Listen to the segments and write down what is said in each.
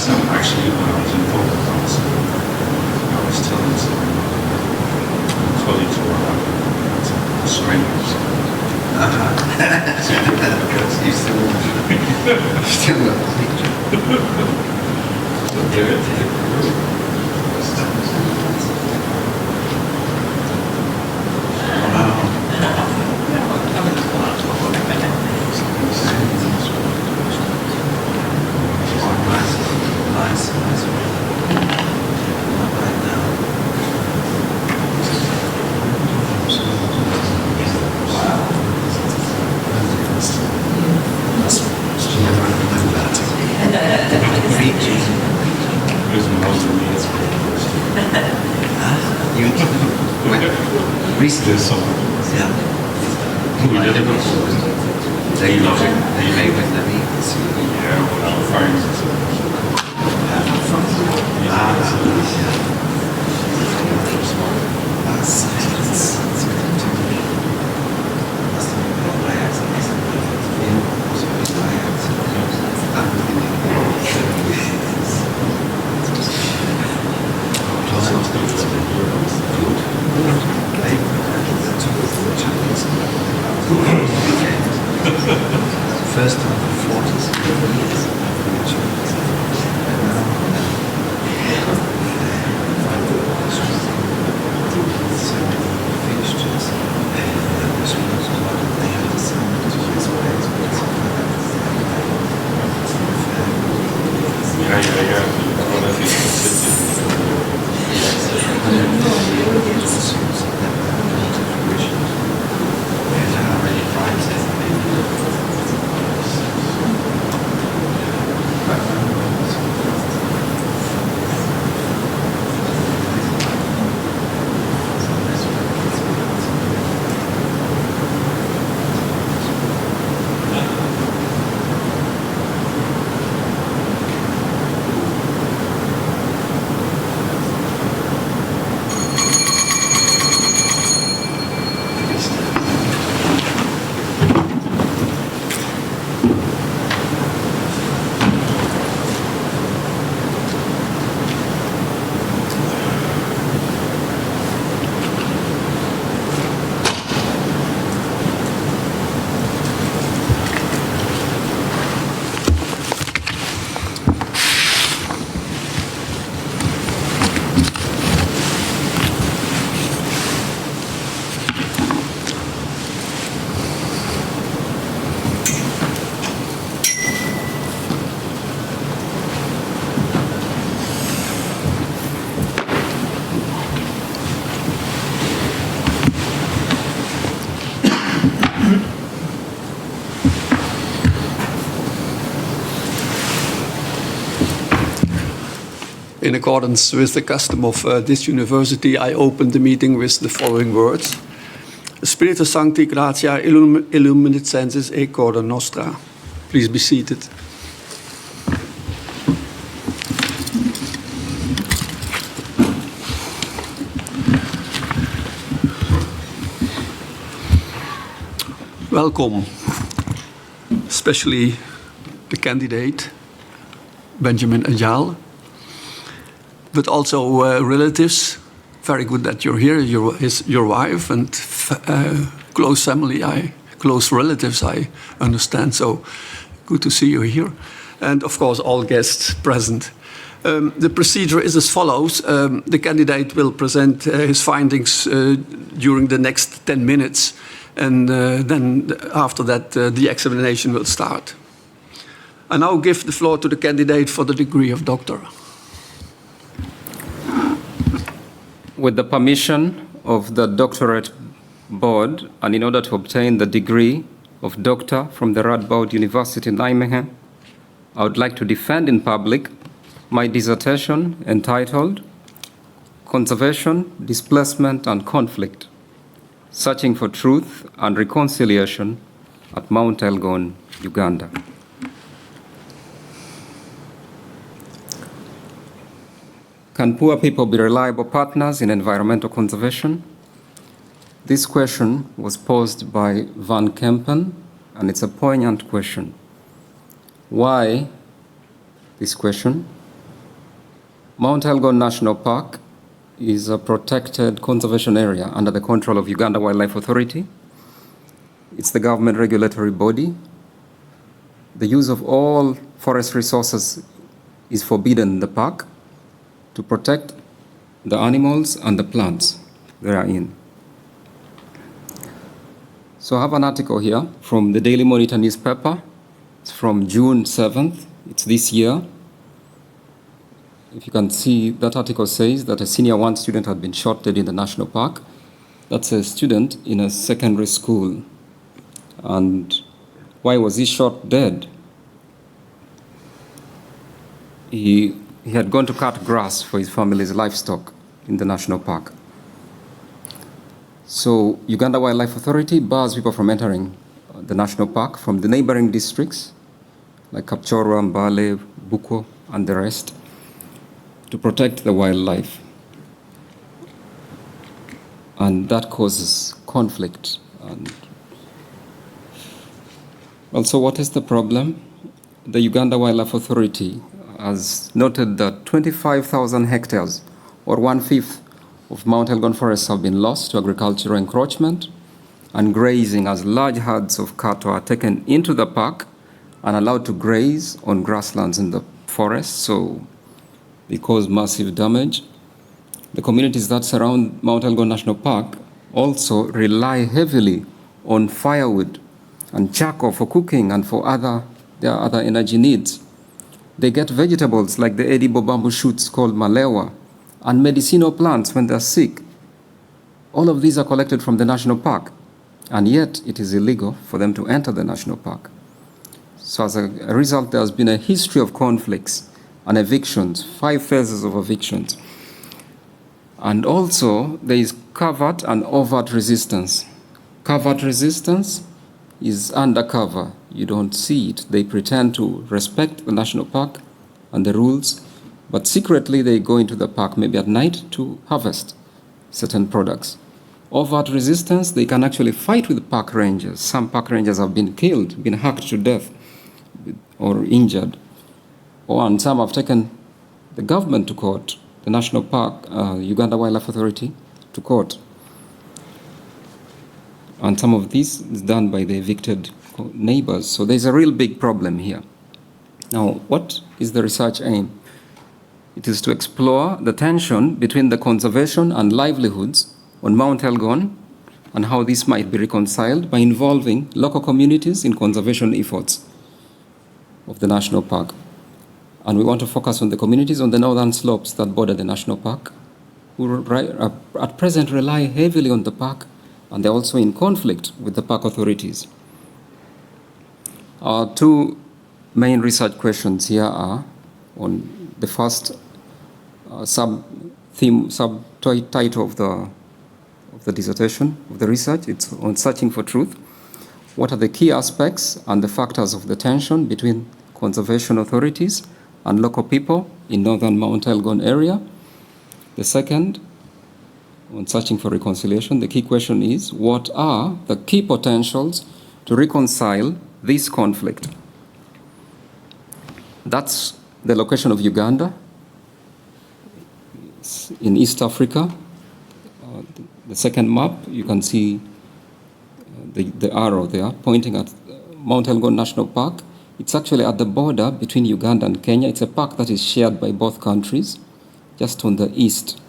so actually when I was in vocal class, I was telling some colleagues about strangers. Because you still got the picture. Recently, yeah. They made with them. Yeah, well, friends. First time in 40 years. In accordance with the custom of this university, I opened the meeting with the following words. Spiritus Sancti gratia illuminit sensus e corde nostra. Please be seated. Welcome, especially the candidate, Benjamin Ajal, but also relatives. Very good that you're here, your wife and close family, close relatives, I understand. So good to see you here. And of course, all guests present. The procedure is as follows. The candidate will present his findings during the next 10 minutes. And then after that, the examination will start. I now give the floor to the candidate for the degree of doctor. With the permission of the doctorate board, and in order to obtain the degree of doctor from the Radboud University Nijmegen, I would like to defend in public my dissertation entitled Conservation, Displacement and Conflict, Searching for Truth and Reconciliation at Mount Elgon, Uganda. Can poor people be reliable partners in environmental conservation? This question was posed by Van Kempen, and it's a poignant question. Why this question? Mount Elgon National Park is a protected conservation area under the control of Uganda Wildlife Authority. It's the government regulatory body. The use of all forest resources is forbidden in the park to protect the animals and the plants they are in. So I have an article here from the Daily Monitor newspaper. It's from June 7th. It's this year. If you can see, that article says that a senior 1 student had been shot dead in the national park. That's a student in a secondary school. And why was he shot dead? He had gone to cut grass for his family's livestock in the national park. So Uganda Wildlife Authority bars people from entering the national park from the neighboring districts like Kapchorwa, Mbale, Buko, and the rest to protect the wildlife. And that causes conflict. And also, what is the problem? The Uganda Wildlife Authority has noted that 25,000 hectares, or 1/5 of Mount Elgon forests, have been lost to agricultural encroachment and grazing, as large herds of cattle are taken into the park and allowed to graze on grasslands in the forest, so they cause massive damage. The communities that surround Mount Elgon National Park also rely heavily on firewood and charcoal for cooking and for their other energy needs. They get vegetables like the edible bamboo shoots called malewa and medicinal plants when they're sick. All of these are collected from the national park, and yet it is illegal for them to enter the national park. So as a result, there has been a history of conflicts and evictions, 5 phases of evictions. And also, there is covert and overt resistance. Covert resistance is undercover. You don't see it. They pretend to respect the national park and the rules, but secretly they go into the park maybe at night to harvest certain products. Overt resistance, they can actually fight with park rangers. Some park rangers have been killed, been hacked to death or injured. And some have taken the government to court, the National Park, Uganda Wildlife Authority to court. And some of this is done by the evicted neighbors. So there's a real big problem here. Now, what is the research aim? It is to explore the tension between the conservation and livelihoods on Mount Elgon and how this might be reconciled by involving local communities in conservation efforts of the national park. And we want to focus on the communities on the northern slopes that border the national park, who at present rely heavily on the park, and they're also in conflict with the park authorities. Our 2 main research questions here are on the first subtitle of the dissertation, of the research. It's on searching for truth. What are the key aspects and the factors of the tension between conservation authorities and local people in northern Mount Elgon area? The second, on searching for reconciliation, the key question is, what are the key potentials to reconcile this conflict? That's the location of Uganda in East Africa. The second map, you can see the arrow there pointing at Mount Elgon National Park. It's actually at the border between Uganda and Kenya. It's a park that is shared by both countries, just on the east.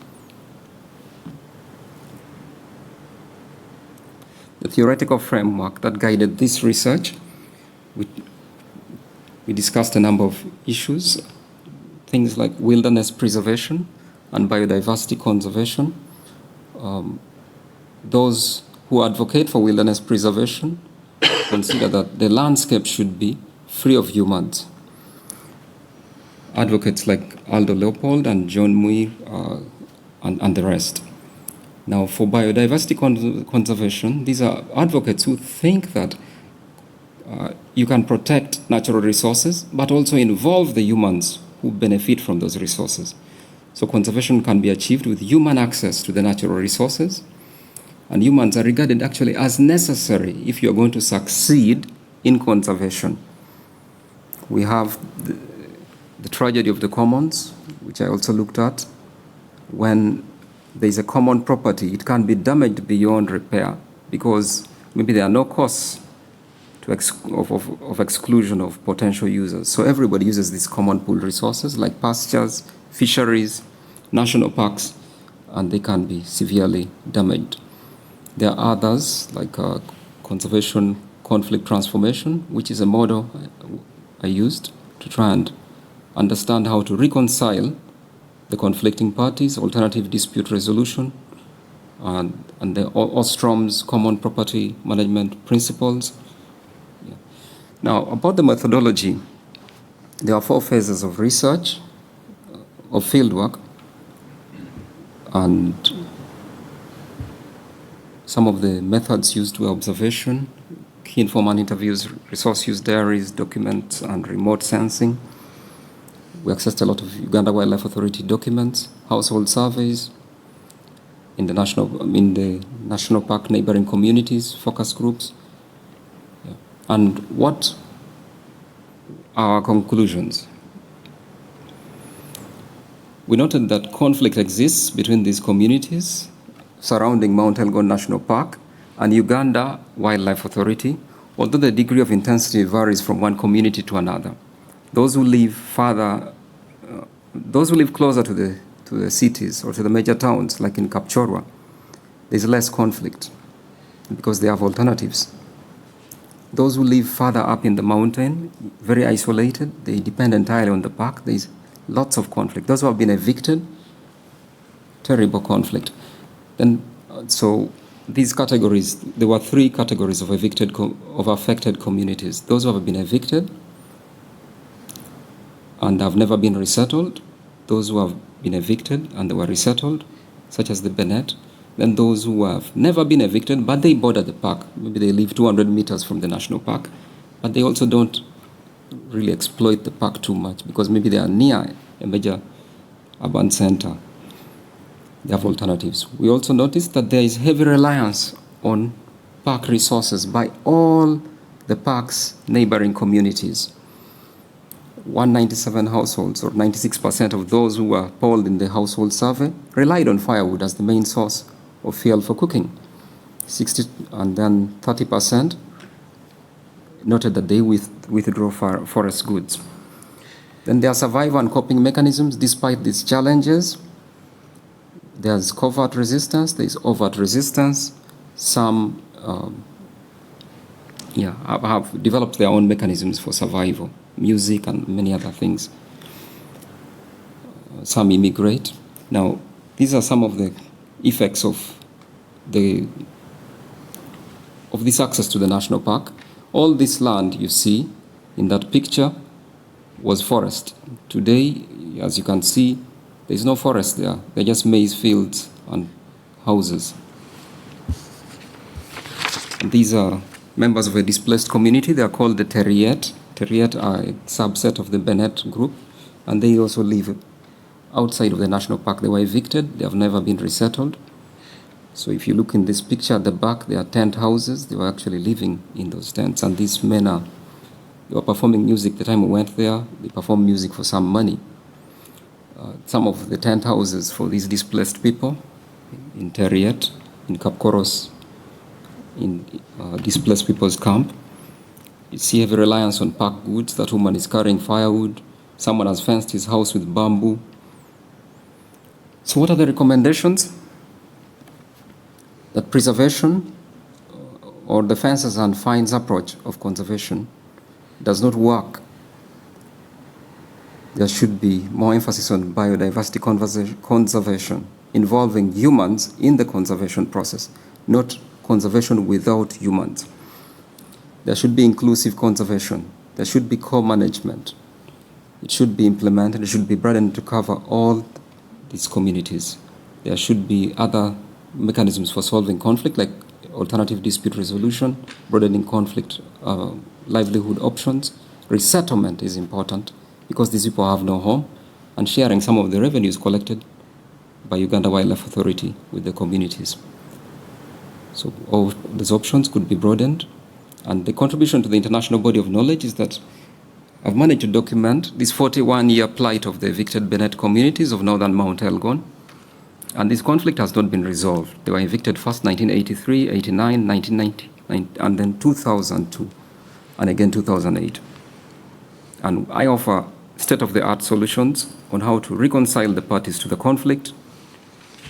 The theoretical framework that guided this research, we discussed a number of issues, things like wilderness preservation and biodiversity conservation. Those who advocate for wilderness preservation consider that the landscape should be free of humans. Advocates like Aldo Leopold and John Muir and the rest. Now, for biodiversity conservation, these are advocates who think that you can protect natural resources, but also involve the humans who benefit from those resources. So conservation can be achieved with human access to the natural resources, and humans are regarded actually as necessary if you're going to succeed in conservation. We have the tragedy of the commons, which I also looked at, when there is a common property, it can be damaged beyond repair because maybe there are no costs of exclusion of potential users. So everybody uses these common pool resources like pastures, fisheries, national parks, and they can be severely damaged. There are others like conservation conflict transformation, which is a model I used to try and understand how to reconcile the conflicting parties, alternative dispute resolution, and the Ostrom's common property management principles. Yeah. Now, about the methodology, there are 4 phases of research, of fieldwork, and some of the methods used were observation, key informant interviews, resource use diaries, documents, and remote sensing. We accessed a lot of Uganda Wildlife Authority documents, household surveys, in the national park neighboring communities, focus groups. Yeah. And what are our conclusions? We noted that conflict exists between these communities surrounding Mount Elgon National Park and Uganda Wildlife Authority, although the degree of intensity varies from one community to another. Those who live closer to the cities or to the major towns, like in Kapchorwa, there's less conflict because they have alternatives. Those who live further up in the mountain, very isolated, they depend entirely on the park. There's lots of conflict. Those who have been evicted, terrible conflict. So these categories, there were 3 categories of affected communities. Those who have been evicted and have never been resettled, those who have been evicted and they were resettled, such as the Bennett, then those who have never been evicted, but they border the park. Maybe they live 200 meters from the national park, but they also don't really exploit the park too much because maybe they are near a major urban center. They have alternatives. We also noticed that there is heavy reliance on park resources by all the park's neighboring communities. 197 households, or 96% of those who were polled in the household survey, relied on firewood as the main source of fuel for cooking. 30% noted that they withdraw forest goods. Then there are survival and coping mechanisms despite these challenges. There's covert resistance, there's overt resistance. Some have developed their own mechanisms for survival, music and many other things. Some immigrate. Now, these are some of the effects of this access to the national park. All this land you see in that picture was forest. Today, as you can see, there's no forest there. They're just maize fields and houses. And these are members of a displaced community. They are called the Teriet. Teriet are a subset of the Bennett group, and they also live outside of the national park. They were evicted. They have never been resettled. So if you look in this picture at the back, there are tent houses. They were actually living in those tents, and these men they were performing music. The time we went there, they performed music for some money. Some of the tent houses for these displaced people in Teriet, in Kapkoros, in displaced people's camp. You see heavy reliance on park goods. That woman is carrying firewood. Someone has fenced his house with bamboo. So what are the recommendations? That preservation or the fences and fines approach of conservation does not work. There should be more emphasis on biodiversity conservation, involving humans in the conservation process, not conservation without humans. There should be inclusive conservation. There should be co-management. It should be implemented. It should be broadened to cover all these communities. There should be other mechanisms for solving conflict, like alternative dispute resolution, broadening conflict, livelihood options. Resettlement is important because these people have no home, and sharing some of the revenues collected by Uganda Wildlife Authority with the communities. So all these options could be broadened. And the contribution to the international body of knowledge is that I've managed to document this 41-year plight of the evicted Bennett communities of northern Mount Elgon. And this conflict has not been resolved. They were evicted first 1983, 89, 1990, and then 2002, and again 2008. And I offer state-of-the-art solutions on how to reconcile the parties to the conflict.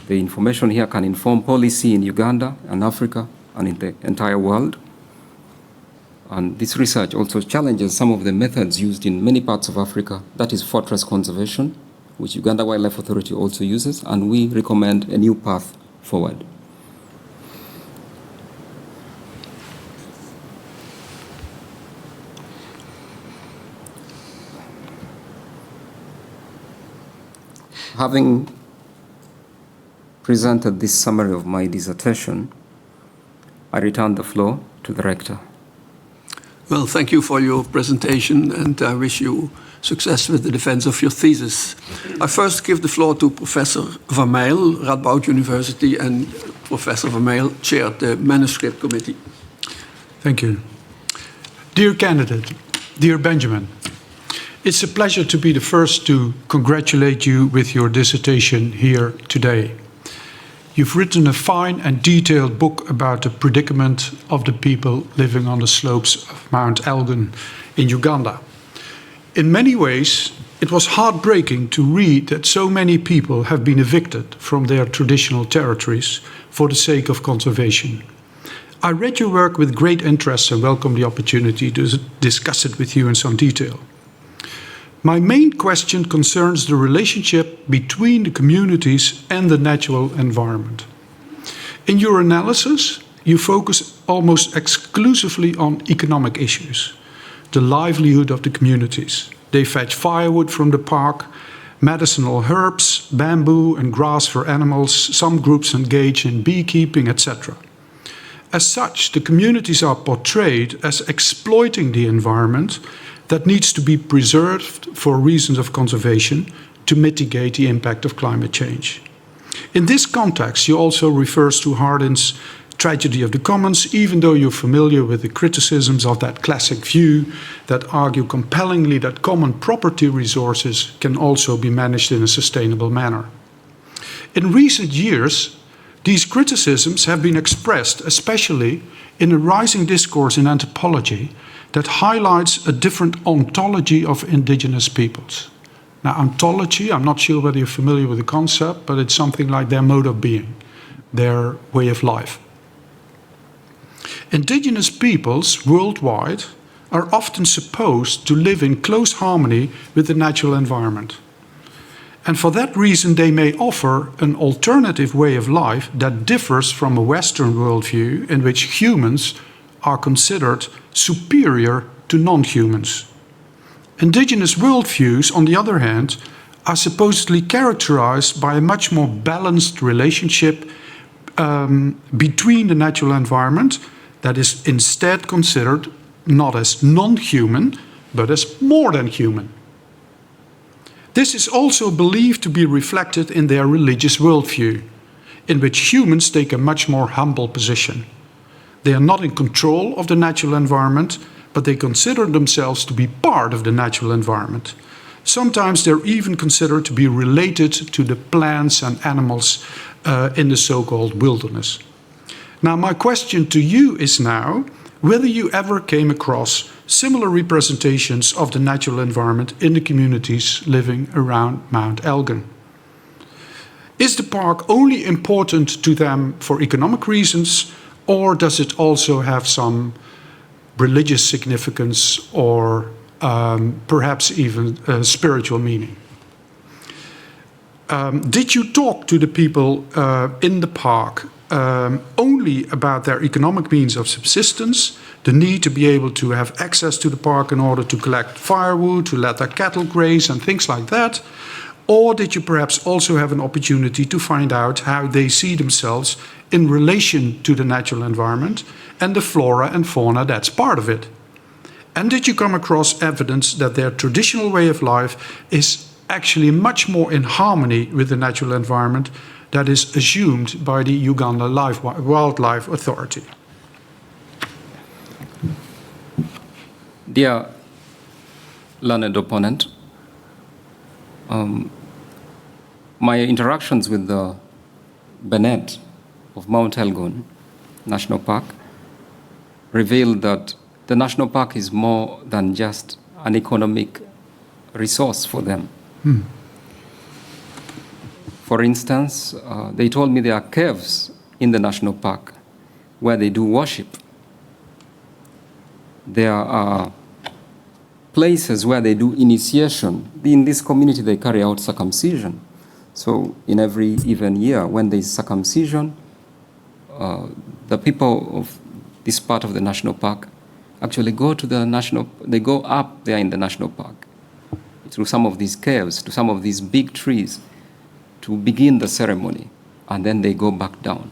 The information here can inform policy in Uganda and Africa and in the entire world. And this research also challenges some of the methods used in many parts of Africa, that is fortress conservation, which Uganda Wildlife Authority also uses, and we recommend a new path forward. Having presented this summary of my dissertation, I return the floor to the rector. Well, thank you for your presentation, and I wish you success with the defense of your thesis. I first give the floor to Professor Van Mijl, Radboud University, and Professor Van Mijl chaired the manuscript committee. Thank you. Dear candidate, dear Benjamin, it's a pleasure to be the first to congratulate you with your dissertation here today. You've written a fine and detailed book about the predicament of the people living on the slopes of Mount Elgon in Uganda. In many ways, it was heartbreaking to read that so many people have been evicted from their traditional territories for the sake of conservation. I read your work with great interest and welcome the opportunity to discuss it with you in some detail. My main question concerns the relationship between the communities and the natural environment. In your analysis, you focus almost exclusively on economic issues, the livelihood of the communities. They fetch firewood from the park, medicinal herbs, bamboo and grass for animals. Some groups engage in beekeeping, etc. As such, the communities are portrayed as exploiting the environment that needs to be preserved for reasons of conservation to mitigate the impact of climate change. In this context, you also refers to Hardin's Tragedy of the Commons, even though you're familiar with the criticisms of that classic view that argue compellingly that common property resources can also be managed in a sustainable manner. In recent years, these criticisms have been expressed, especially in a rising discourse in anthropology that highlights a different ontology of indigenous peoples. Now, ontology, I'm not sure whether you're familiar with the concept, but it's something like their mode of being, their way of life. Indigenous peoples worldwide are often supposed to live in close harmony with the natural environment. And for that reason, they may offer an alternative way of life that differs from a Western worldview in which humans are considered superior to non-humans. Indigenous worldviews, on the other hand, are supposedly characterized by a much more balanced relationship between the natural environment that is instead considered not as non-human, but as more than human. This is also believed to be reflected in their religious worldview, in which humans take a much more humble position. They are not in control of the natural environment, but they consider themselves to be part of the natural environment. Sometimes they're even considered to be related to the plants and animals in the so-called wilderness. Now, my question to you is now whether you ever came across similar representations of the natural environment in the communities living around Mount Elgon. Is the park only important to them for economic reasons, or does it also have some religious significance or perhaps even spiritual meaning? Did you talk to the people in the park only about their economic means of subsistence, the need to be able to have access to the park in order to collect firewood, to let their cattle graze and things like that? Or did you perhaps also have an opportunity to find out how they see themselves in relation to the natural environment and the flora and fauna that's part of it? And did you come across evidence that their traditional way of life is actually much more in harmony with the natural environment that is assumed by the Uganda Wildlife Authority? Dear learned opponent. My interactions with the Bennett of Mount Elgon National Park revealed that the national park is more than just an economic resource for them. For instance, they told me there are caves in the national park where they do worship. There are places where they do initiation. In this community, they carry out circumcision. So in every even year, when there is circumcision, the people of this part of the national park actually go to they go up there in the national park through some of these caves, to some of these big trees, to begin the ceremony, and then they go back down.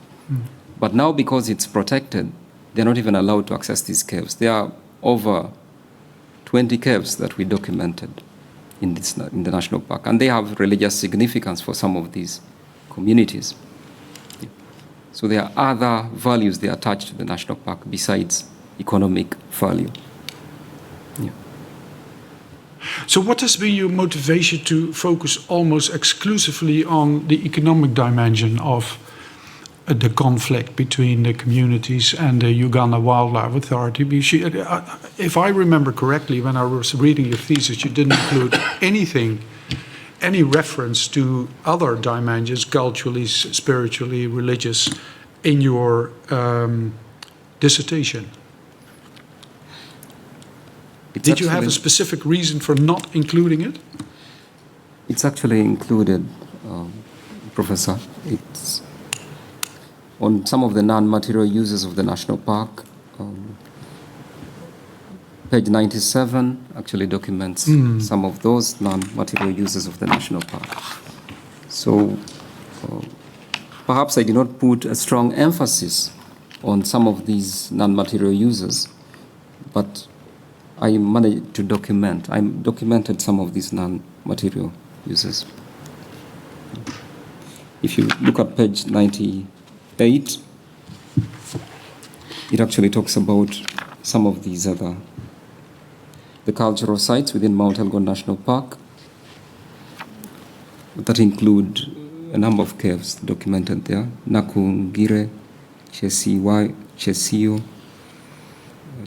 But now, because it's protected, they're not even allowed to access these caves. There are over 20 caves that we documented in the national park, and they have religious significance for some of these communities. So there are other values they attach to the national park besides economic value. Yeah. So what has been your motivation to focus almost exclusively on the economic dimension of the conflict between the communities and the Uganda Wildlife Authority? Because if I remember correctly, when I was reading your thesis, you didn't include any reference to other dimensions, culturally, spiritually, religious, in your dissertation. Did you have a specific reason for not including it? It's actually included, Professor. It's on some of the non-material uses of the national park. Page 97 actually documents some of those non-material uses of the national park. So perhaps I did not put a strong emphasis on some of these non-material uses, but I managed to I documented some of these non-material uses. If you look at page 98, it actually talks about some of these the cultural sites within Mount Elgon National Park that include a number of caves documented there: Nakungire, Chesio,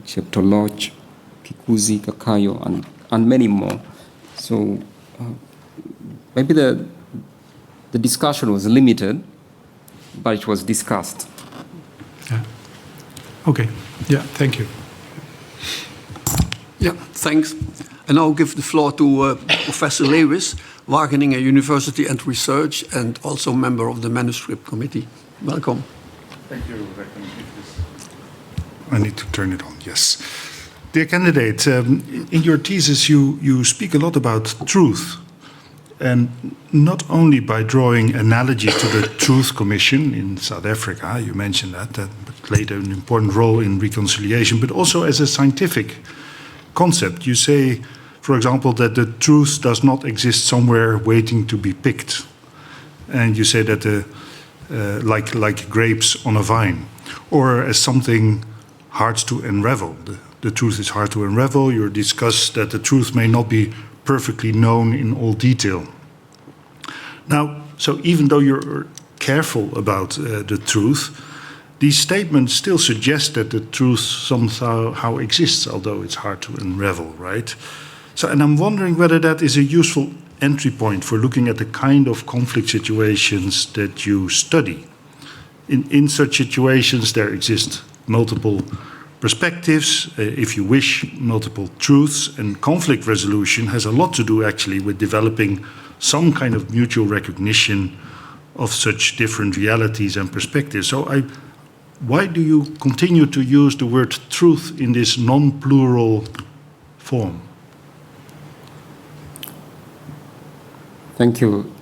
Cheptoloch, Kikuzi, Kakayo, and many more. So maybe the discussion was limited, but it was discussed. Yeah. Okay. Yeah, thank you. Yeah, thanks. And now I'll give the floor to Professor Lewis, Wageningen University and Research, and also member of the Manuscript Committee. Welcome. Thank you. I need to turn it on, yes. Dear candidate, in your thesis you speak a lot about truth, and not only by drawing analogy to the Truth Commission in South Africa, you mentioned that played an important role in reconciliation, but also as a scientific concept. You say, for example, that the truth does not exist somewhere waiting to be picked, and you say that like grapes on a vine, or as something hard to unravel. The truth is hard to unravel. You discuss that the truth may not be perfectly known in all detail. Now, so even though you're careful about the truth, these statements still suggest that the truth somehow exists, although it's hard to unravel, right? So, and I'm wondering whether that is a useful entry point for looking at the kind of conflict situations that you study. In such situations, there exist multiple perspectives, if you wish, multiple truths, and conflict resolution has a lot to do actually with developing some kind of mutual recognition of such different realities and perspectives. So why do you continue to use the word truth in this non-plural form? Thank you,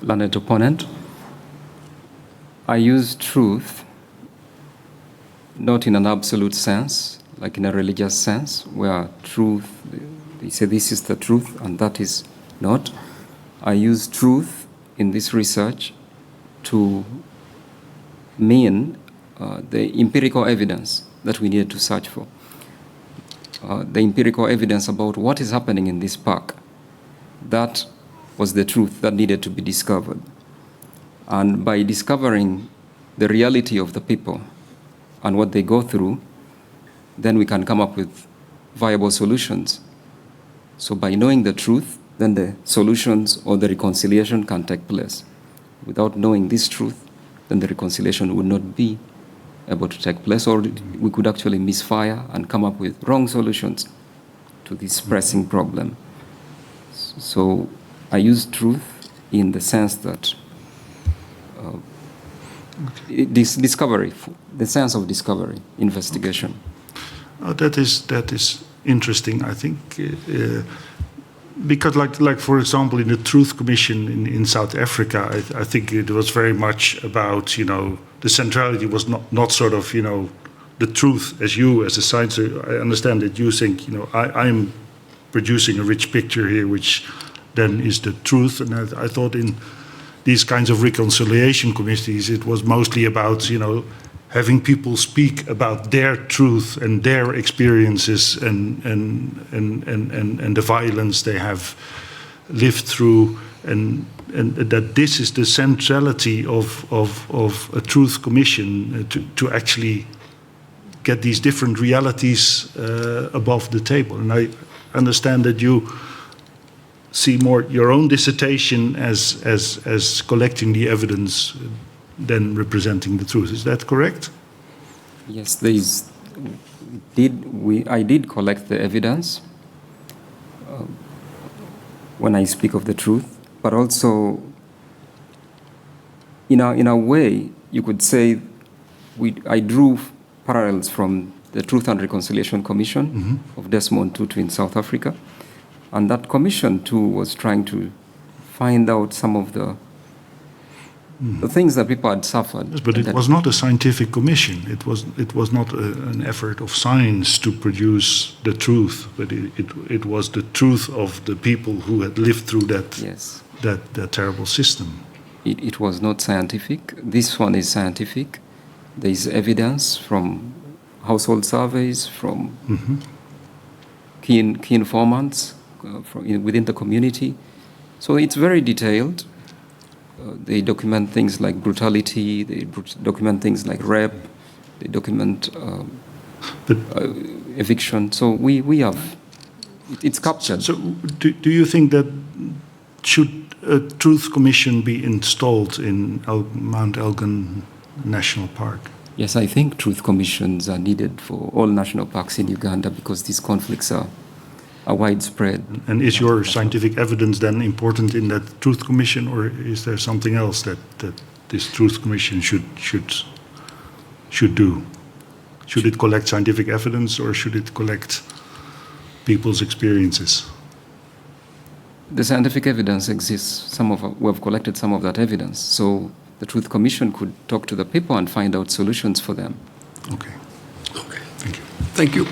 learned opponent. I use truth not in an absolute sense, like in a religious sense, where truth, they say this is the truth and that is not. I use truth in this research to mean the empirical evidence that we need to search for. the empirical evidence about what is happening in this park. That was the truth that needed to be discovered. And by discovering the reality of the people and what they go through, then we can come up with viable solutions. So by knowing the truth, then the solutions or the reconciliation can take place. Without knowing this truth, then the reconciliation would not be able to take place, or we could actually misfire and come up with wrong solutions to this pressing problem. So I use truth in the sense that this discovery, the sense of discovery, investigation. That is interesting, I think, because like for example in the Truth Commission in South Africa, I think it was very much about, you know, the centrality was not sort of, you know, the truth as you as a scientist. I understand that you think, you know, I'm producing a rich picture here, which then is the truth. And I thought in these kinds of reconciliation committees, it was mostly about, you know, having people speak about their truth and their experiences and the violence they have lived through, and that this is the centrality of a truth commission, to actually get these different realities above the table. And I understand that you see more your own dissertation as collecting the evidence than representing the truth. Is that correct? Yes, I did collect the evidence when I speak of the truth, but also in a way you could say I drew parallels from the Truth and Reconciliation Commission of Desmond Tutu in South Africa, and that commission too was trying to find out some of the things that people had suffered. Yes, but it was not a scientific commission. It was not an effort of science to produce the truth, but it was the truth of the people who had lived through that, yes, that terrible system. It was not scientific. This one is scientific. There is evidence from household surveys, from key informants within the community. So it's very detailed. They document things like brutality, they document things like rape, they document eviction. So we have, it's captured. So do you think that should a truth commission be installed in Mount Elgin National Park? Yes, I think truth commissions are needed for all national parks in Uganda because these conflicts are widespread. And is your scientific evidence then important in that truth commission, or is there something else that this truth commission should do? Should it collect scientific evidence, or should it collect people's experiences? The scientific evidence exists. We have collected some of that evidence. So the Truth Commission could talk to the people and find out solutions for them. Okay. Thank you. Thank you.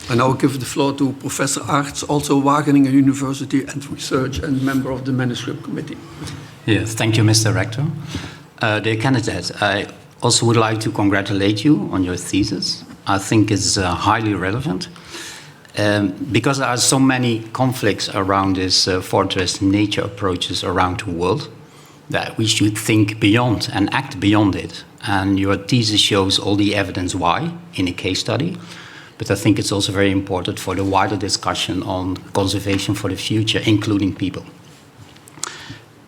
I now give the floor to Professor Arts, also Wageningen University and research and member of the Manuscript Committee. Yes, thank you, Mr. Rector. Dear candidates, I also would like to congratulate you on your thesis. I think it's highly relevant because there are so many conflicts around this fortress nature approaches around the world that we should think beyond and act beyond it. And your thesis shows all the evidence why in a case study. But I think it's also very important for the wider discussion on conservation for the future, including people.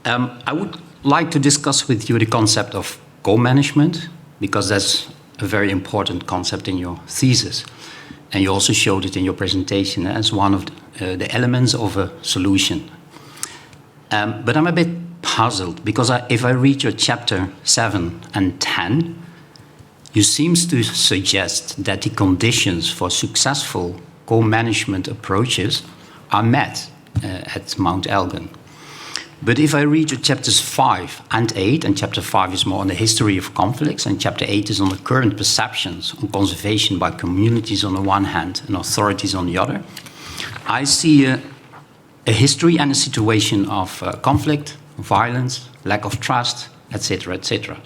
I would like to discuss with you the concept of co-management, because that's a very important concept in your thesis. And you also showed it in your presentation as one of the elements of a solution. But I'm a bit puzzled, because if I read your chapter 7 and 10, you seem to suggest that the conditions for successful co-management approaches are met at Mount Elgin. But if I read your chapters 5 and 8, and chapter 5 is more on the history of conflicts, and chapter 8 is on the current perceptions on conservation by communities on the one hand and authorities on the other, I see a history and a situation of conflict, violence, lack of trust, etc., etc.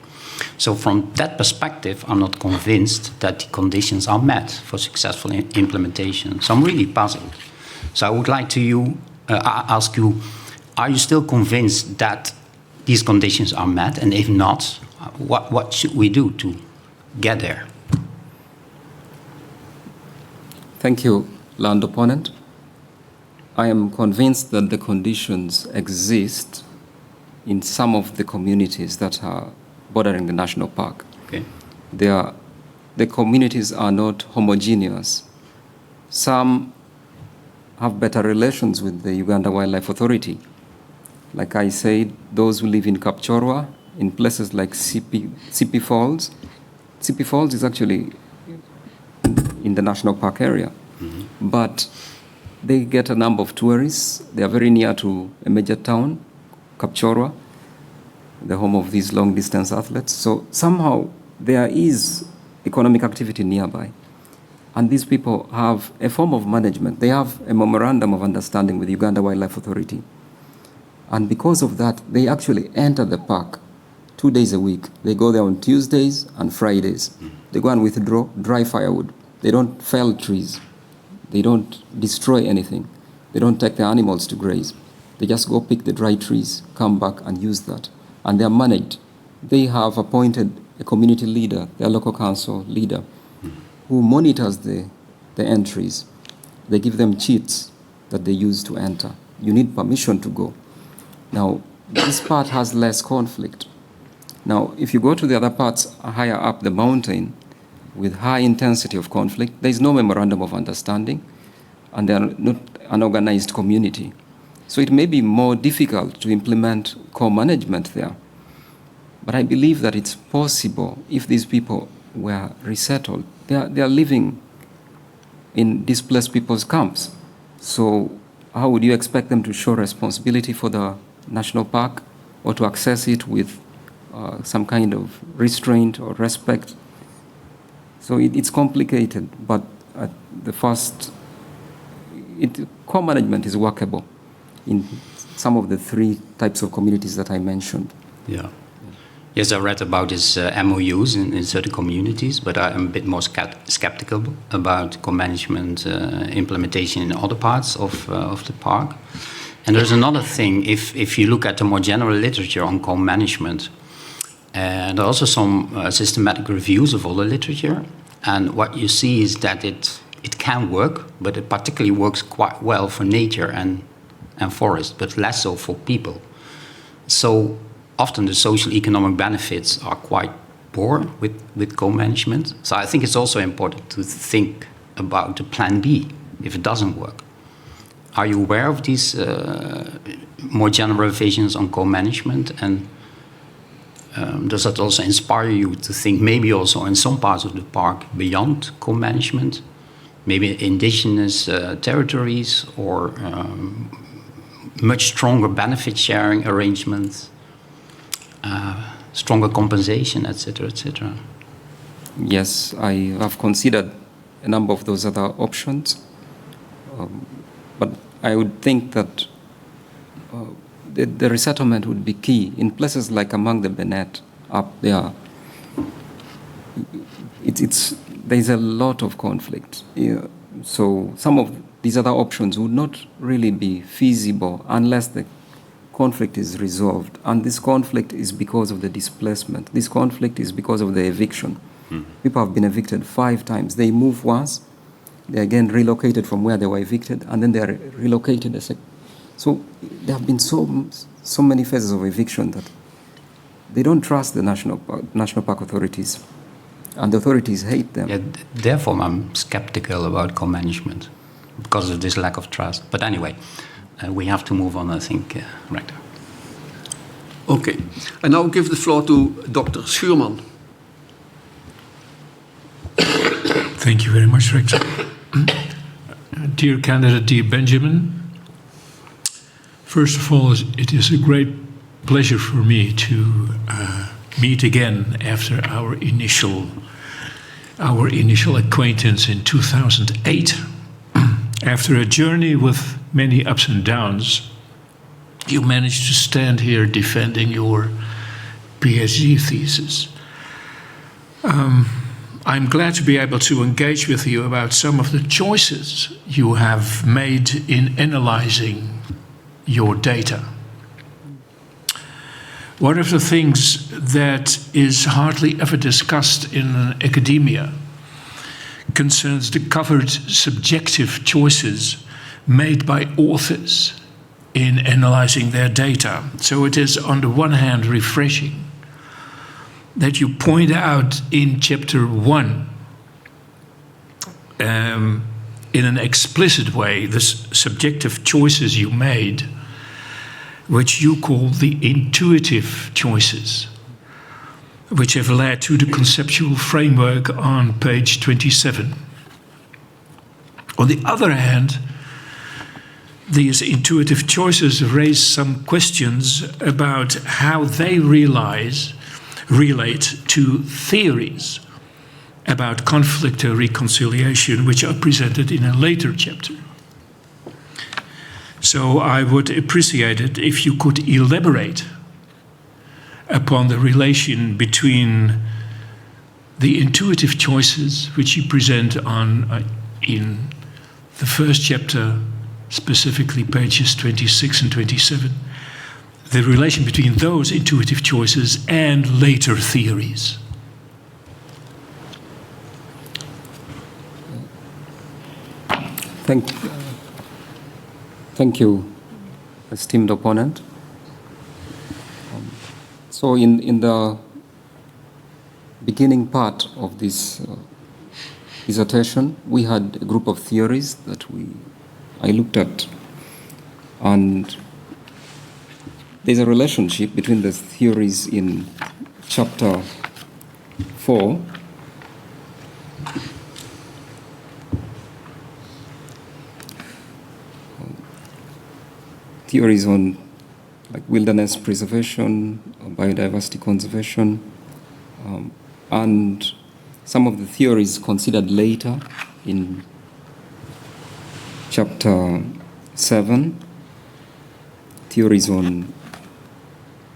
So from that perspective, I'm not convinced that the conditions are met for successful implementation. So I'm really puzzled. So I would like to ask you, are you still convinced that these conditions are met? And if not, what should we do to get there? Thank you, land opponent. I am convinced that the conditions exist in some of the communities that are bordering the national park. Okay. The communities are not homogeneous. Some have better relations with the Uganda Wildlife Authority. Like I said, those who live in Kapchorwa, in places like Sipi Falls. Sipi Falls is actually in the national park area. Mm-hmm. But they get a number of tourists. They are very near to a major town, Kapchorwa, the home of these long-distance athletes. So somehow there is economic activity nearby. And these people have a form of management. They have a memorandum of understanding with the Uganda Wildlife Authority. And because of that, they actually enter the park 2 days a week. They go there on Tuesdays and Fridays. They go and withdraw dry firewood. They don't fell trees. They don't destroy anything. They don't take their animals to graze. They just go pick the dry trees, come back and use that. And they are managed. They have appointed a community leader, their local council leader, who monitors the entries. They give them cheats that they use to enter. You need permission to go. Now, this part has less conflict. Now, if you go to the other parts higher up the mountain with high intensity of conflict, there is no memorandum of understanding, and they are not an organized community. So it may be more difficult to implement co-management there. But I believe that it's possible if these people were resettled. They are living in displaced people's camps. So how would you expect them to show responsibility for the national park or to access it with some kind of restraint or respect? So it's complicated, but at the first, co-management is workable in some of the 3 types of communities that I mentioned. Yeah. Yes, I read about these MOUs in certain communities, but I'm a bit more skeptical about co-management implementation in other parts of the park. And there's another thing, if you look at the more general literature on co-management, there are also some systematic reviews of all the literature, and what you see is that it can work, but it particularly works quite well for nature and forest, but less so for people. So often the social economic benefits are quite poor with co-management. So I think it's also important to think about the plan B if it doesn't work. Are you aware of these more general visions on co-management? And does that also inspire you to think maybe also in some parts of the park beyond co-management? Maybe indigenous territories or much stronger benefit sharing arrangements, stronger compensation, etc., etc. Yes, I have considered a number of those other options, but I would think that the resettlement would be key in places like among the Bennett up there. There's a lot of conflict. So some of these other options would not really be feasible unless the conflict is resolved. And this conflict is because of the displacement. This conflict is because of the eviction. Mm-hmm. People have been evicted 5 times. They move once, they're again relocated from where they were evicted, and then they are relocated a second. So there have been so many phases of eviction that they don't trust the national park authorities, and the authorities hate them. Yeah, therefore, I'm skeptical about co-management because of this lack of trust. But anyway, we have to move on, I think, Rector. Okay. I now give the floor to Dr. Schuurman. Thank you very much, Rector. Dear candidate, dear Benjamin, first of all, it is a great pleasure for me to meet again after our initial acquaintance in 2008. After a journey with many ups and downs, you managed to stand here defending your PhD thesis. I'm glad to be able to engage with you about some of the choices you have made in analyzing your data. One of the things that is hardly ever discussed in academia concerns the covered subjective choices made by authors in analyzing their data. So it is, on the one hand, refreshing that you point out in chapter 1 in an explicit way the subjective choices you made, which you call the intuitive choices, which have led to the conceptual framework on page 27. On the other hand, these intuitive choices raise some questions about how they relate to theories about conflict and reconciliation, which are presented in a later chapter. So I would appreciate it if you could elaborate upon the relation between the intuitive choices which you present in the first chapter, specifically pages 26 and 27, the relation between those intuitive choices and later theories. Thank you, esteemed opponent. So in the beginning part of this dissertation, we had a group of theories that I looked at, and there's a relationship between the theories in chapter 4 theories on like wilderness preservation, biodiversity conservation, and some of the theories considered later in chapter 7, theories on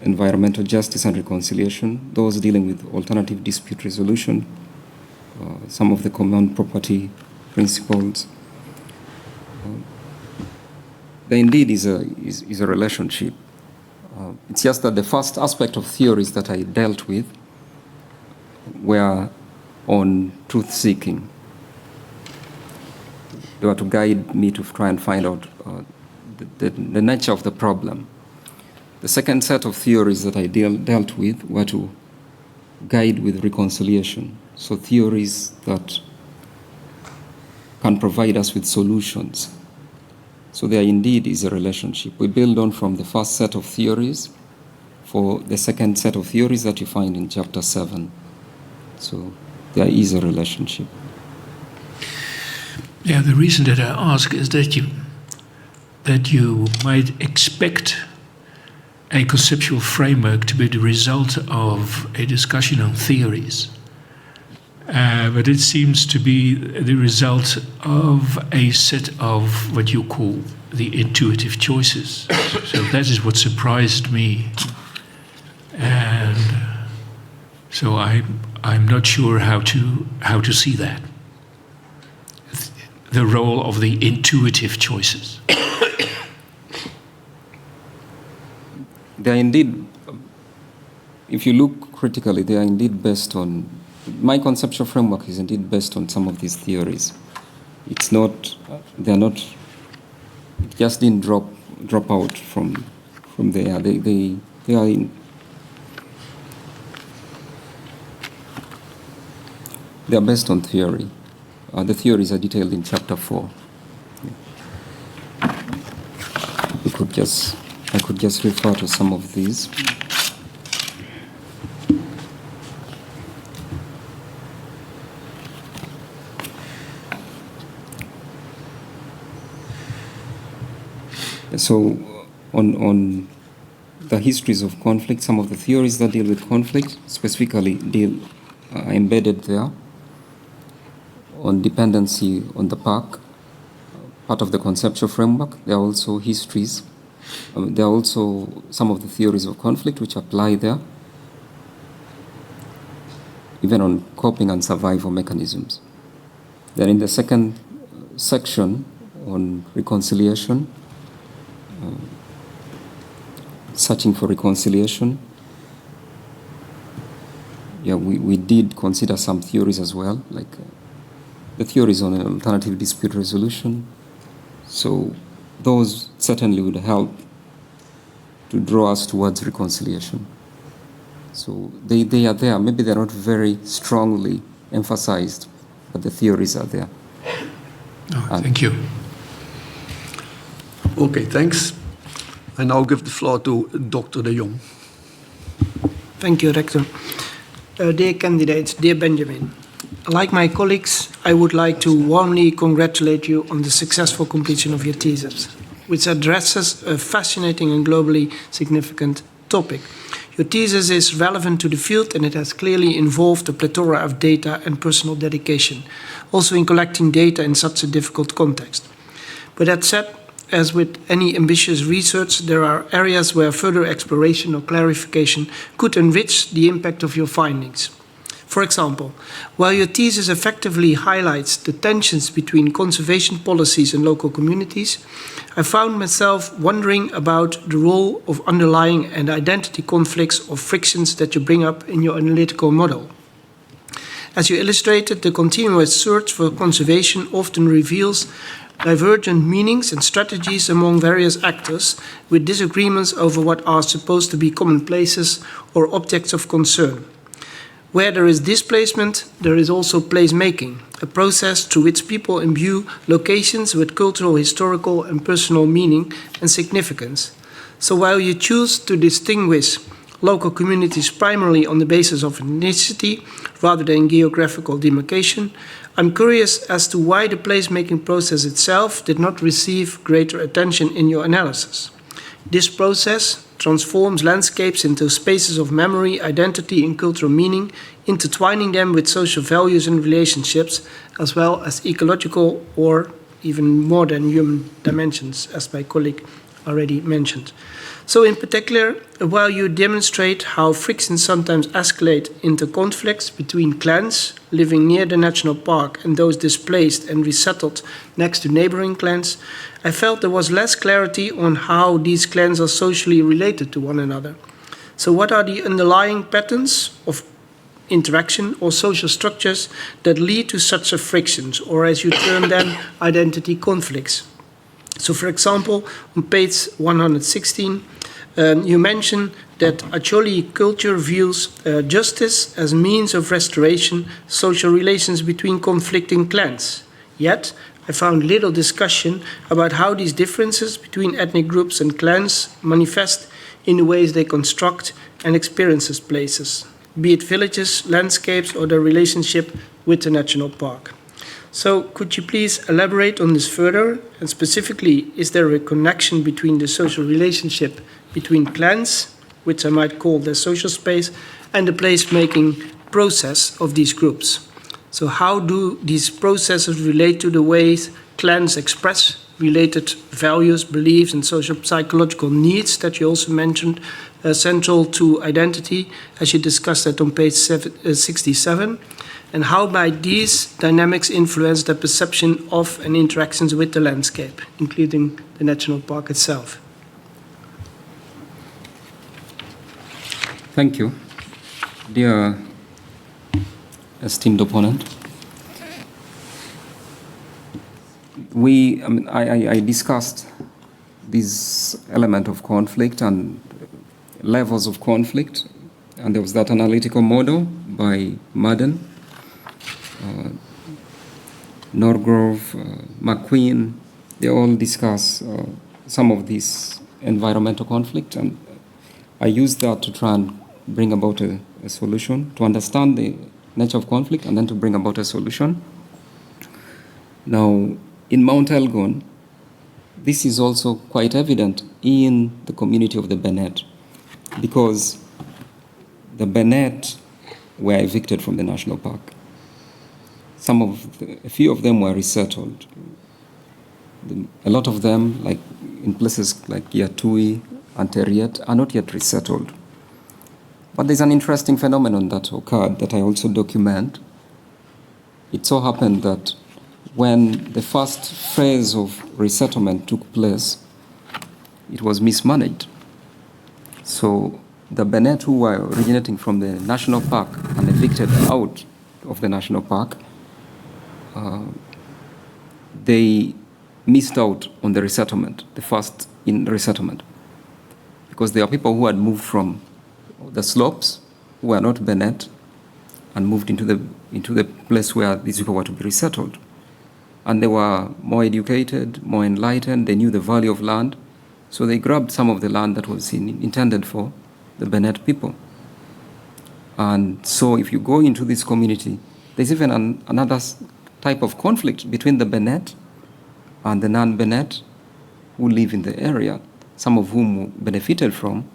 environmental justice and reconciliation, those dealing with alternative dispute resolution, some of the common property principles. There indeed is a relationship. It's just that the first aspect of theories that I dealt with were on truth-seeking. They were to guide me to try and find out the nature of the problem. The second set of theories that I dealt with were to guide with reconciliation. So theories that can provide us with solutions. So there indeed is a relationship. We build on from the first set of theories for the second set of theories that you find in chapter 7. So there is a relationship. Yeah, the reason that I ask is that you might expect a conceptual framework to be the result of a discussion on theories. But it seems to be the result of a set of what you call the intuitive choices. So that is what surprised me. And so I'm not sure how to see that. The role of the intuitive choices. They are indeed, if you look critically, they are indeed based on, my conceptual framework is indeed based on some of these theories. It's not, they're not, it just didn't drop out from there. They are in, they are based on theory. The theories are detailed in chapter 4. I could just refer to some of these. So, on the histories of conflict, some of the theories that deal with conflict specifically are embedded there. On dependency on the park, part of the conceptual framework. There are also histories. There are also some of the theories of conflict which apply there. even on coping and survival mechanisms. Then in the second section on reconciliation, searching for reconciliation, we did consider some theories as well, like the theories on alternative dispute resolution. So those certainly would help to draw us towards reconciliation. So they are there. Maybe they're not very strongly emphasized, but the theories are there. Oh, thank you. Okay, thanks. I now give the floor to Dr. de Jong. Thank you, Rector. Dear candidates, dear Benjamin, like my colleagues, I would like to warmly congratulate you on the successful completion of your thesis, which addresses a fascinating and globally significant topic. Your thesis is relevant to the field and it has clearly involved a plethora of data and personal dedication, also in collecting data in such a difficult context. But that said, as with any ambitious research, there are areas where further exploration or clarification could enrich the impact of your findings. For example, while your thesis effectively highlights the tensions between conservation policies and local communities, I found myself wondering about the role of underlying and identity conflicts or frictions that you bring up in your analytical model. As you illustrated, the continuous search for conservation often reveals divergent meanings and strategies among various actors, with disagreements over what are supposed to be commonplaces or objects of concern. Where there is displacement, there is also placemaking, a process through which people imbue locations with cultural, historical, and personal meaning and significance. So while you choose to distinguish local communities primarily on the basis of ethnicity rather than geographical demarcation, I'm curious as to why the placemaking process itself did not receive greater attention in your analysis. This process transforms landscapes into spaces of memory, identity, and cultural meaning, intertwining them with social values and relationships, as well as ecological or even more than human dimensions, as my colleague already mentioned. So in particular, while you demonstrate how frictions sometimes escalate into conflicts between clans living near the national park and those displaced and resettled next to neighboring clans, I felt there was less clarity on how these clans are socially related to one another. So what are the underlying patterns of interaction or social structures that lead to such a frictions, or as you term them, identity conflicts? So for example, on page 116, you mention that Acholi culture views justice as means of restoration social relations between conflicting clans. Yet, I found little discussion about how these differences between ethnic groups and clans manifest in the ways they construct and experience places, be it villages, landscapes, or their relationship with the national park. So could you please elaborate on this further? And specifically, is there a connection between the social relationship between clans, which I might call the social space, and the placemaking process of these groups? So how do these processes relate to the ways clans express related values, beliefs, and social psychological needs that you also mentioned, central to identity, as you discussed that on page 67? And how might these dynamics influence the perception of and interactions with the landscape, including the national park itself? Thank you, dear esteemed opponent. I discussed this element of conflict and levels of conflict, and there was that analytical model by Madden, Norgrove, McQueen. They all discuss some of this environmental conflict, and I used that to try and bring about a solution, to understand the nature of conflict and then to bring about a solution. Now, in Mount Elgon, this is also quite evident in the community of the Bennett, because the Bennett were evicted from the national park. A few of them were resettled. A lot of them, like in places like Yatui and Teriet, are not yet resettled. But there's an interesting phenomenon that occurred that I also document. It so happened that when the first phase of resettlement took place, it was mismanaged. So the Benet who were originating from the national park and evicted out of the national park, they missed out on the resettlement, the first in resettlement. Because there are people who had moved from the slopes, who were not Benet, and moved into the place where these people were to be resettled. And they were more educated, more enlightened, they knew the value of land, so they grabbed some of the land that was intended for the Benet people. And so if you go into this community, there's even another type of conflict between the Benet and the non-Benet who live in the area, some of whom benefited from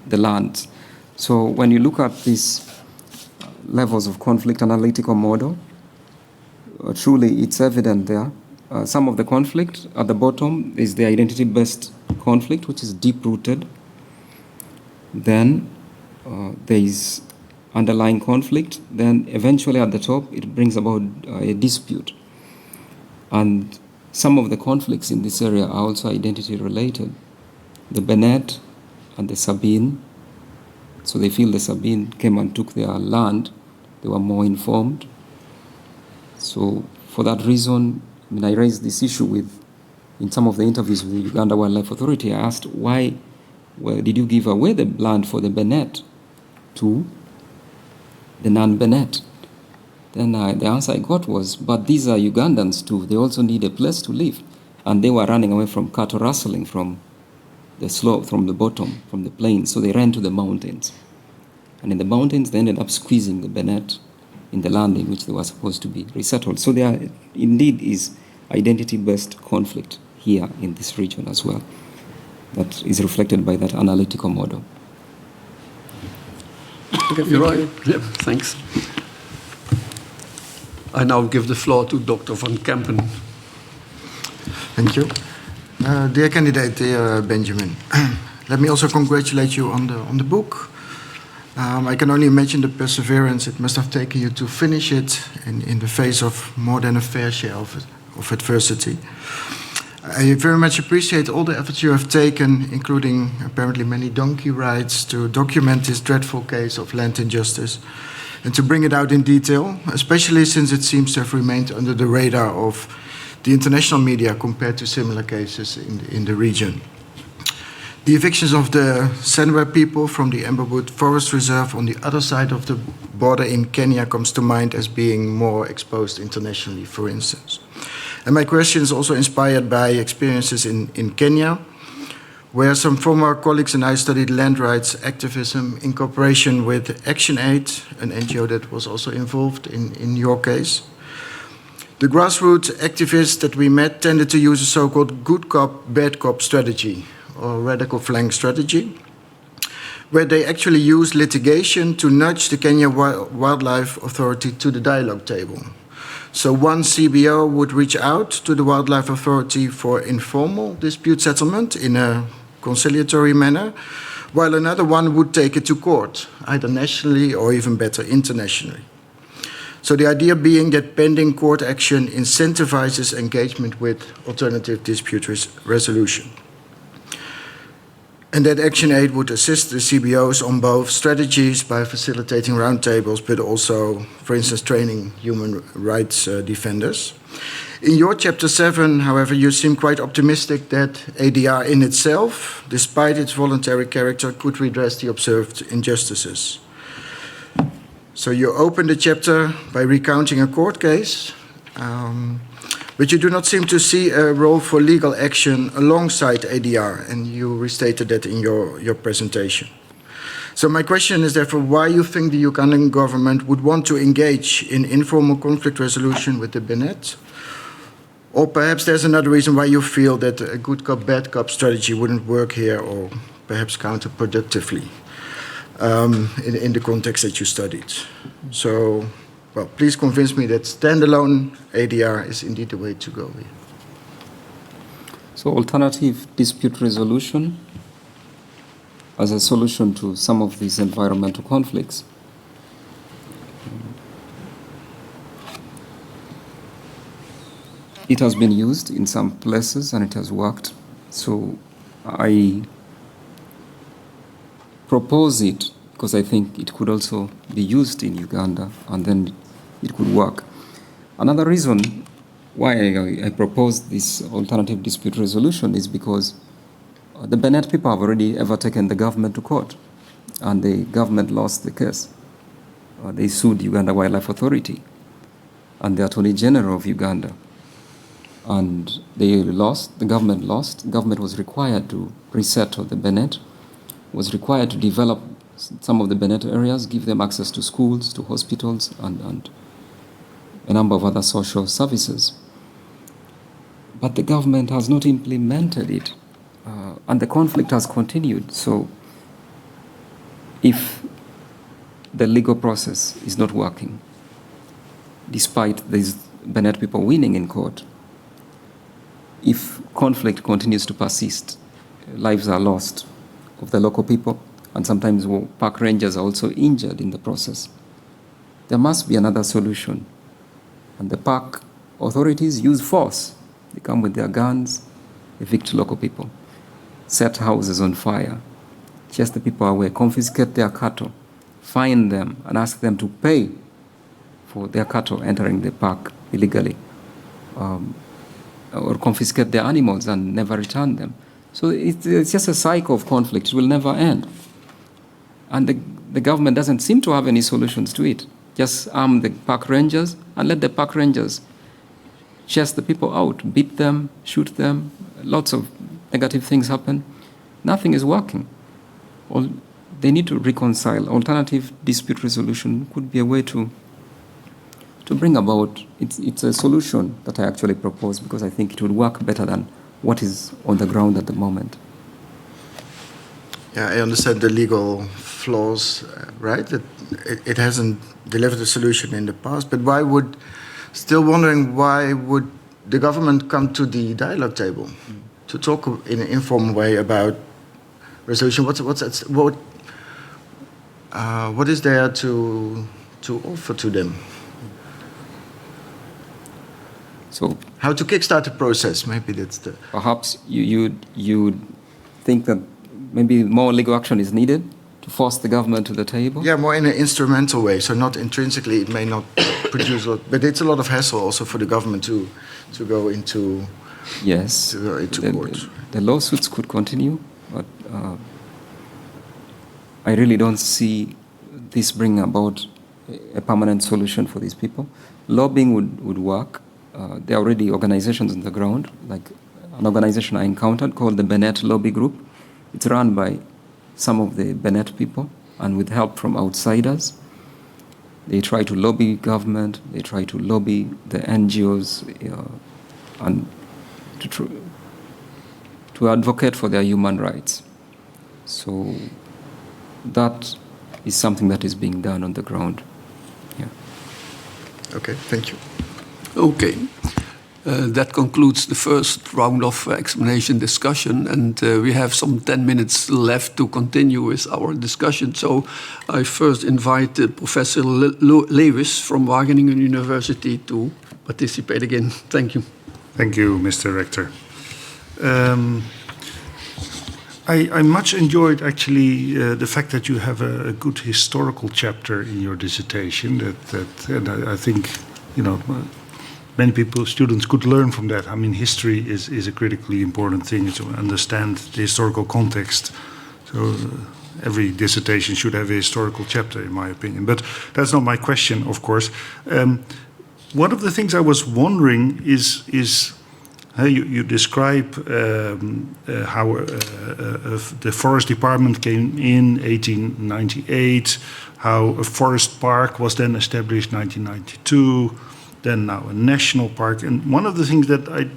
the land. So when you look at these levels of conflict analytical model, truly it's evident there. Some of the conflict at the bottom is the identity-based conflict, which is deep-rooted. Then there is underlying conflict. Then eventually at the top, it brings about a dispute. And some of the conflicts in this area are also identity-related. The Benet and the Sabine, so they feel the Sabine came and took their land. They were more informed. So for that reason, I raised this issue in some of the interviews with the Uganda Wildlife Authority. I asked, why did you give away the land for the Benet to the non-Benet? Then the answer I got was, but these are Ugandans too. They also need a place to live. And they were running away from cattle rustling from the slope, from the bottom, from the plains. So they ran to the mountains. And in the mountains, they ended up squeezing the Benet in the land in which they were supposed to be resettled. So there indeed is identity-based conflict here in this region as well. That is reflected by that analytical model. You're right. Yeah, thanks. I now give the floor to Dr. van Kempen. Thank you. Dear candidate, dear Benjamin, let me also congratulate you on the book. I can only imagine the perseverance it must have taken you to finish it in the face of more than a fair share of adversity. I very much appreciate all the efforts you have taken, including apparently many donkey rides, to document this dreadful case of land injustice and to bring it out in detail, especially since it seems to have remained under the radar of the international media compared to similar cases in the region. The evictions of the Senwa people from the Radboud Forest Reserve on the other side of the border in Kenya comes to mind as being more exposed internationally, for instance. And my question is also inspired by experiences in Kenya, where some former colleagues and I studied land rights activism in cooperation with ActionAid, an NGO that was also involved in your case. The grassroots activists that we met tended to use a so-called good cop, bad cop strategy, or radical flank strategy, where they actually use litigation to nudge the Kenya Wildlife Authority to the dialogue table. So one CBO would reach out to the Wildlife Authority for informal dispute settlement in a conciliatory manner, while another one would take it to court, either nationally or even better, internationally. So the idea being that pending court action incentivizes engagement with alternative dispute resolution. And that ActionAid would assist the CBOs on both strategies by facilitating roundtables, but also, for instance, training human rights defenders. In your chapter 7, however, you seem quite optimistic that ADR in itself, despite its voluntary character, could redress the observed injustices. So you open the chapter by recounting a court case, but you do not seem to see a role for legal action alongside ADR, and you restated that in your presentation. So my question is therefore why you think the Ugandan government would want to engage in informal conflict resolution with the Benet? Or perhaps there's another reason why you feel that a good cop, bad cop strategy wouldn't work here, or perhaps counterproductively in the context that you studied. So, well, please convince me that standalone ADR is indeed the way to go here. So alternative dispute resolution as a solution to some of these environmental conflicts. It has been used in some places and it has worked. So I propose it because I think it could also be used in Uganda and then it could work. Another reason why I propose this alternative dispute resolution is because the Benet people have already ever taken the government to court and the government lost the case. They sued Uganda Wildlife Authority and the Attorney General of Uganda. And they lost, the government lost. The government was required to resettle the Benet, was required to develop some of the Benet areas, give them access to schools, to hospitals, and a number of other social services. But the government has not implemented it, and the conflict has continued. So if the legal process is not working, despite these Benet people winning in court, if conflict continues to persist, lives are lost of the local people, and sometimes park rangers are also injured in the process. There must be another solution. And the park authorities use force. They come with their guns, evict local people, set houses on fire, chase the people away, confiscate their cattle, fine them, and ask them to pay for their cattle entering the park illegally. Or confiscate their animals and never return them. So it's just a cycle of conflict. It will never end. And the government doesn't seem to have any solutions to it. Just arm the park rangers and let the park rangers chase the people out, beat them, shoot them. Lots of negative things happen. Nothing is working. They need to reconcile. Alternative dispute resolution could be a way to bring about, it's a solution that I actually propose because I think it would work better than what is on the ground at the moment. Yeah, I understand the legal flaws, right? It hasn't delivered a solution in the past, but still wondering why would the government come to the dialogue table to talk in an informal way about resolution? What is there to offer to them? So how to kickstart the process? Maybe that's the. Perhaps you think that maybe more legal action is needed to force the government to the table. Yeah, more in an instrumental way. So not intrinsically, it may not produce a lot, but it's a lot of hassle also for the government to go into. Yes. To go into court. The lawsuits could continue, but I really don't see this bringing about a permanent solution for these people. Lobbying would work. There are already organizations on the ground, like an organization I encountered called the Benet Lobby Group. It's run by some of the Benet people and with help from outsiders. They try to lobby government, they try to lobby the NGOs and to advocate for their human rights. So that is something that is being done on the ground. Yeah. Okay, thank you. Okay. That concludes the first round of explanation discussion, and we have some 10 minutes left to continue with our discussion. So I first invite Professor Lewis from Wageningen University to participate again. Thank you. Thank you, Mr. Rector. I much enjoyed actually the fact that you have a good historical chapter in your dissertation. And I think, many students could learn from that. I mean, history is a critically important thing to understand the historical context. So every dissertation should have a historical chapter, in my opinion. But that's not my question, of course. One of the things I was wondering is you describe how the forest department came in 1898, how a forest park was then established 1992, then now a national park. And one of the things that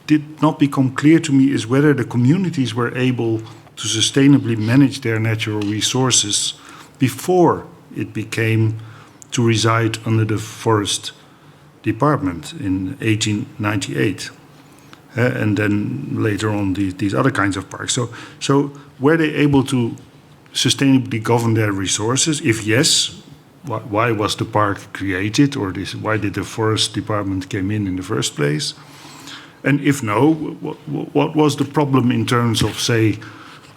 did not become clear to me is whether the communities were able to sustainably manage their natural resources before it became to reside under the forest department in 1898. And then later on these other kinds of parks. So were they able to sustainably govern their resources? If yes, why was the park created, or why did the forest department came in the first place? And if no, what was the problem in terms of, say,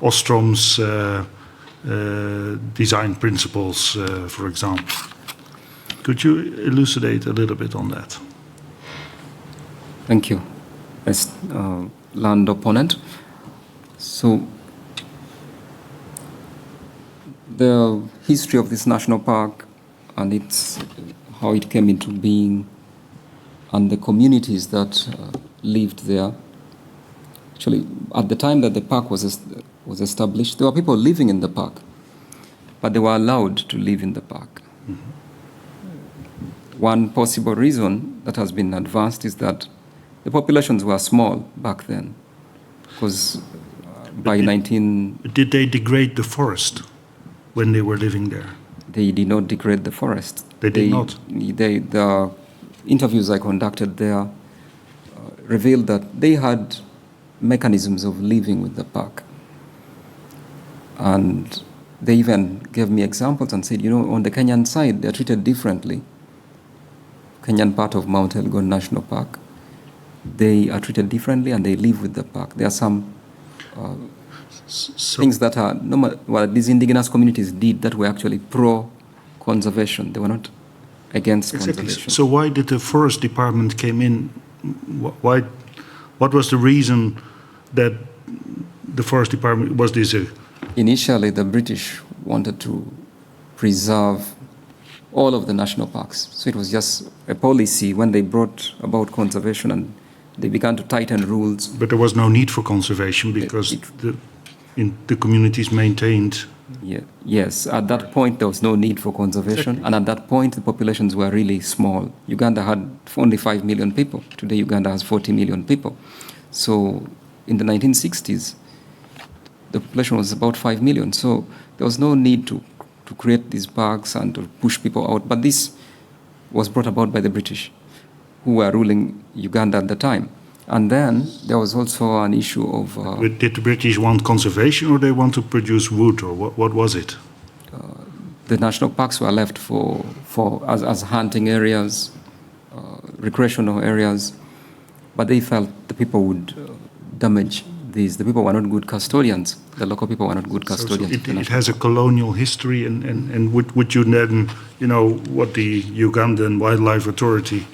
Ostrom's design principles, for example? Could you elucidate a little bit on that? Thank you, as land opponent. So, the history of this national park and how it came into being, and the communities that lived there. Actually, at the time that the park was established, there were people living in the park, but they were allowed to live in the park. Mm-hmm. One possible reason that has been advanced is that the populations were small back then, because Did they degrade the forest when they were living there? They did not degrade the forest. They did not? The interviews I conducted there revealed that they had mechanisms of living with the park. And they even gave me examples and said, on the Kenyan side, they're treated differently. Kenyan part of Mount Elgon National Park, they are treated differently and they live with the park. There are some things that are these indigenous communities did that were actually pro-conservation. They were not against conservation. So why did the forest department came in? What was the reason that the forest department was this? Initially, the British wanted to preserve all of the national parks. So it was just a policy when they brought about conservation, and they began to tighten rules. But there was no need for conservation because the communities maintained. Yeah, yes, at that point there was no need for conservation, exactly. And at that point the populations were really small. Uganda had only 5 million people. Today Uganda has 40 million people. So in the 1960s, the population was about 5 million. So there was no need to create these parks and to push people out. But this was brought about by the British, who were ruling Uganda at the time. And then there was also an issue of... Did the British want conservation, or they want to produce wood, or what was it? The national parks were left as hunting areas, recreational areas, but they felt the people would damage these. The people were not good custodians. The local people were not good custodians. So it has a colonial history, and would you then, what the Ugandan Wildlife Authority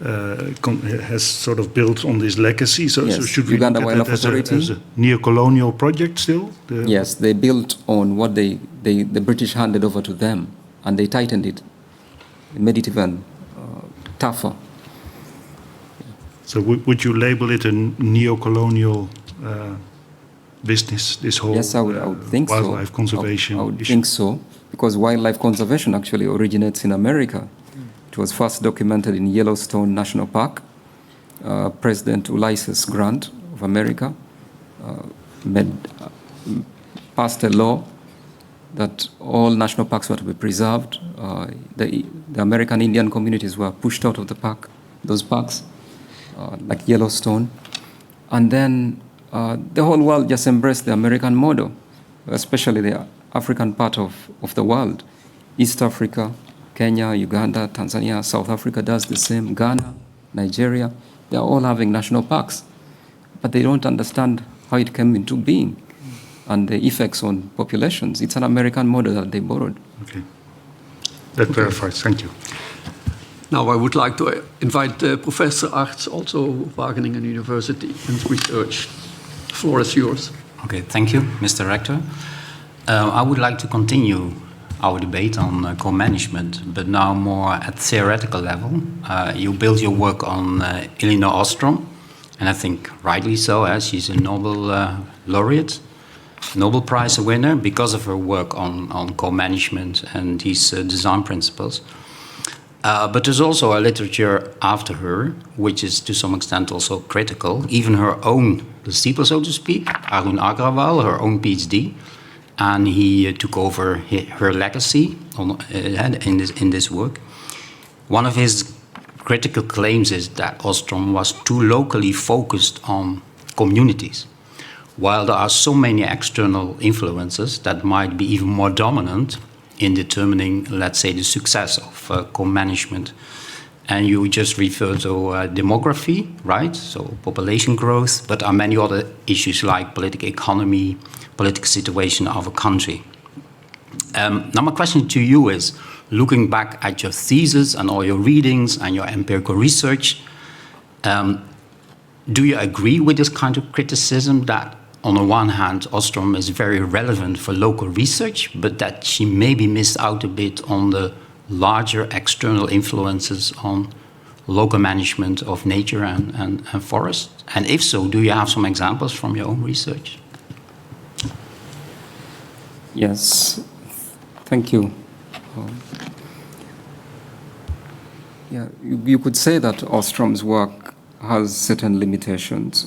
has sort of built on this legacy. So should we Uganda look at that as a neo-colonial project still? Yes, they built on what the British handed over to them, and they tightened it, made it even tougher. So would you label it a neo-colonial business, this whole yes, I would think wildlife conservation I would issue? think so, because wildlife conservation actually originates in America. It was first documented in Yellowstone National Park. President Ulysses Grant of America passed a law that all national parks were to be preserved. The American Indian communities were pushed out of those parks, like Yellowstone. And then the whole world just embraced the American model, especially the African part of the world. East Africa, Kenya, Uganda, Tanzania, South Africa does the same, Ghana, Nigeria, they are all having national parks. But they don't understand how it came into being and the effects on populations. It's an American model that they borrowed. Okay. That clarifies. Thank you. Now I would like to invite Professor Arts, also Wageningen University, and research. The floor is yours. Okay, thank you, Mr. Rector. I would like to continue our debate on co-management, but now more at theoretical level. You build your work on Elinor Ostrom, and I think rightly so, as she's a Nobel laureate, Nobel Prize winner because of her work on co-management and these design principles. But there's also a literature after her, which is to some extent also critical. Even her own disciple, so to speak, Arun Agrawal, her own PhD, and he took over her legacy in this work. One of his critical claims is that Ostrom was too locally focused on communities, while there are so many external influences that might be even more dominant in determining, let's say, the success of co-management. And you just refer to demography, right? So population growth, but there are many other issues like political economy, political situation of a country. Now my question to you is, looking back at your thesis and all your readings and your empirical research, do you agree with this kind of criticism that on the one hand, Ostrom is very relevant for local research, but that she maybe missed out a bit on the larger external influences on local management of nature and forest? And if so, do you have some examples from your own research? Yes, thank you. Yeah, you could say that Ostrom's work has certain limitations.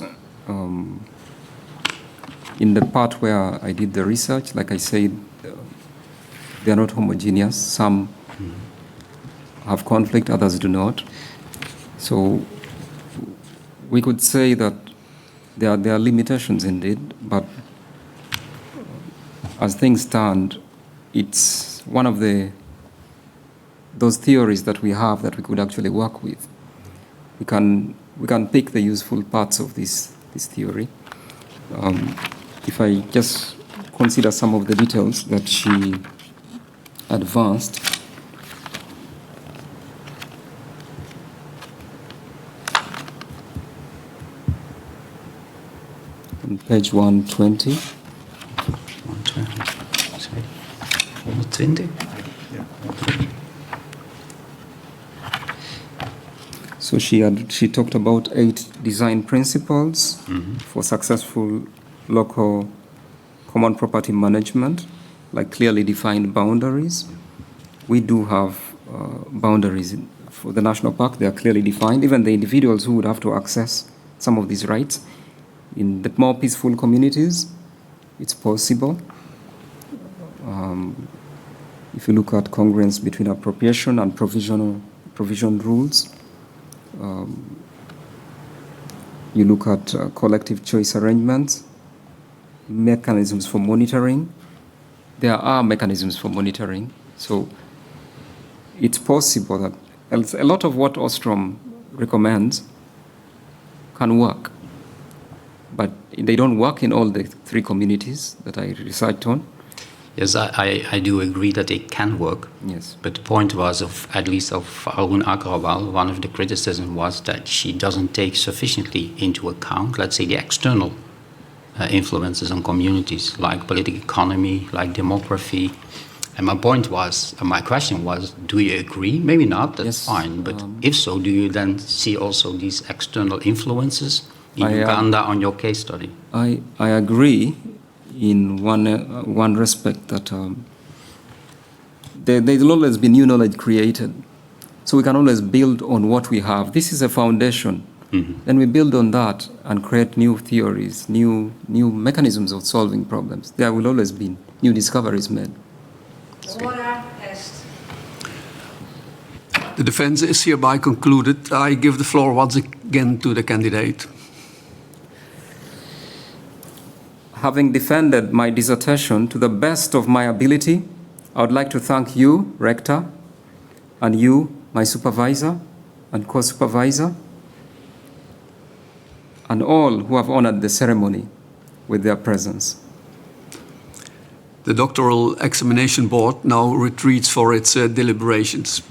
In the part where I did the research, like I said, they are not homogeneous. Some have conflict, others do not. So we could say that there are limitations indeed, but as things stand, it's one of those theories that we have that we could actually work with. We can pick the useful parts of this theory. If I just consider some of the details that she advanced. On page 120. 120. Sorry. 120? So she talked about 8 design principles for successful local common property management, like clearly defined boundaries. We do have boundaries for the national park. They are clearly defined. Even the individuals who would have to access some of these rights in the more peaceful communities, it's possible. If you look at congruence between appropriation and provision rules, you look at collective choice arrangements, mechanisms for monitoring. There are mechanisms for monitoring. So it's possible that a lot of what Ostrom recommends can work, but they don't work in all the 3 communities that I recite on. Yes, I do agree that it can work. Yes. But the point was, at least of Haroon Agrawal, one of the criticisms was that she doesn't take sufficiently into account, let's say, the external influences on communities, like political economy, like demography. And my question was, do you agree? Maybe not, that's yes, fine. But if so, do you then see also these external influences in Uganda on your case study? I agree in one respect that there's always been new knowledge created. So we can always build on what we have. This is a foundation. Then we build on that and create new theories, new mechanisms of solving problems. There will always be new discoveries made. The defense is hereby concluded. I give the floor once again to the candidate. Having defended my dissertation to the best of my ability, I would like to thank you, Rector, and you, my supervisor and co-supervisor, and all who have honored the ceremony with their presence. The Doctoral Examination Board now retreats for its deliberations.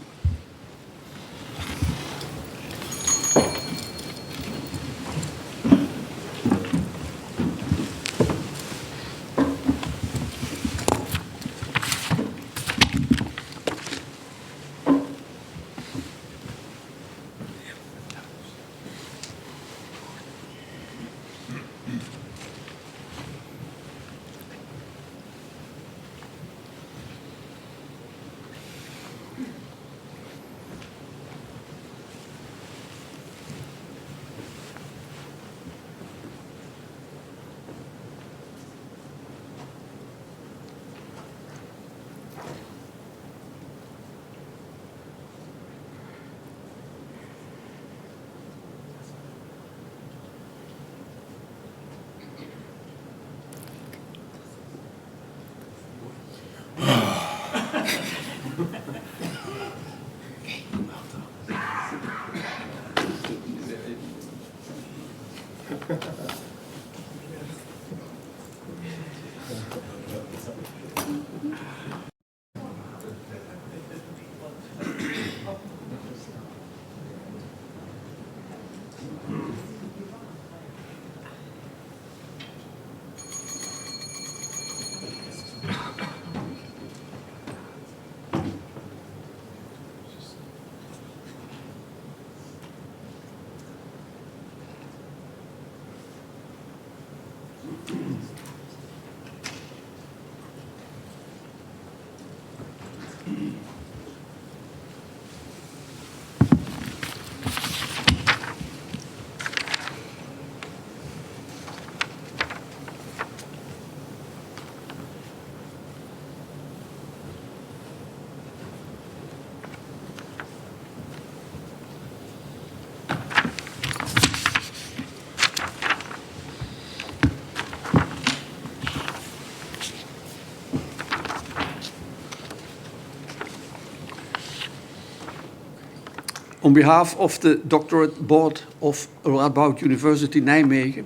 On behalf of the doctorate board of Radboud University Nijmegen,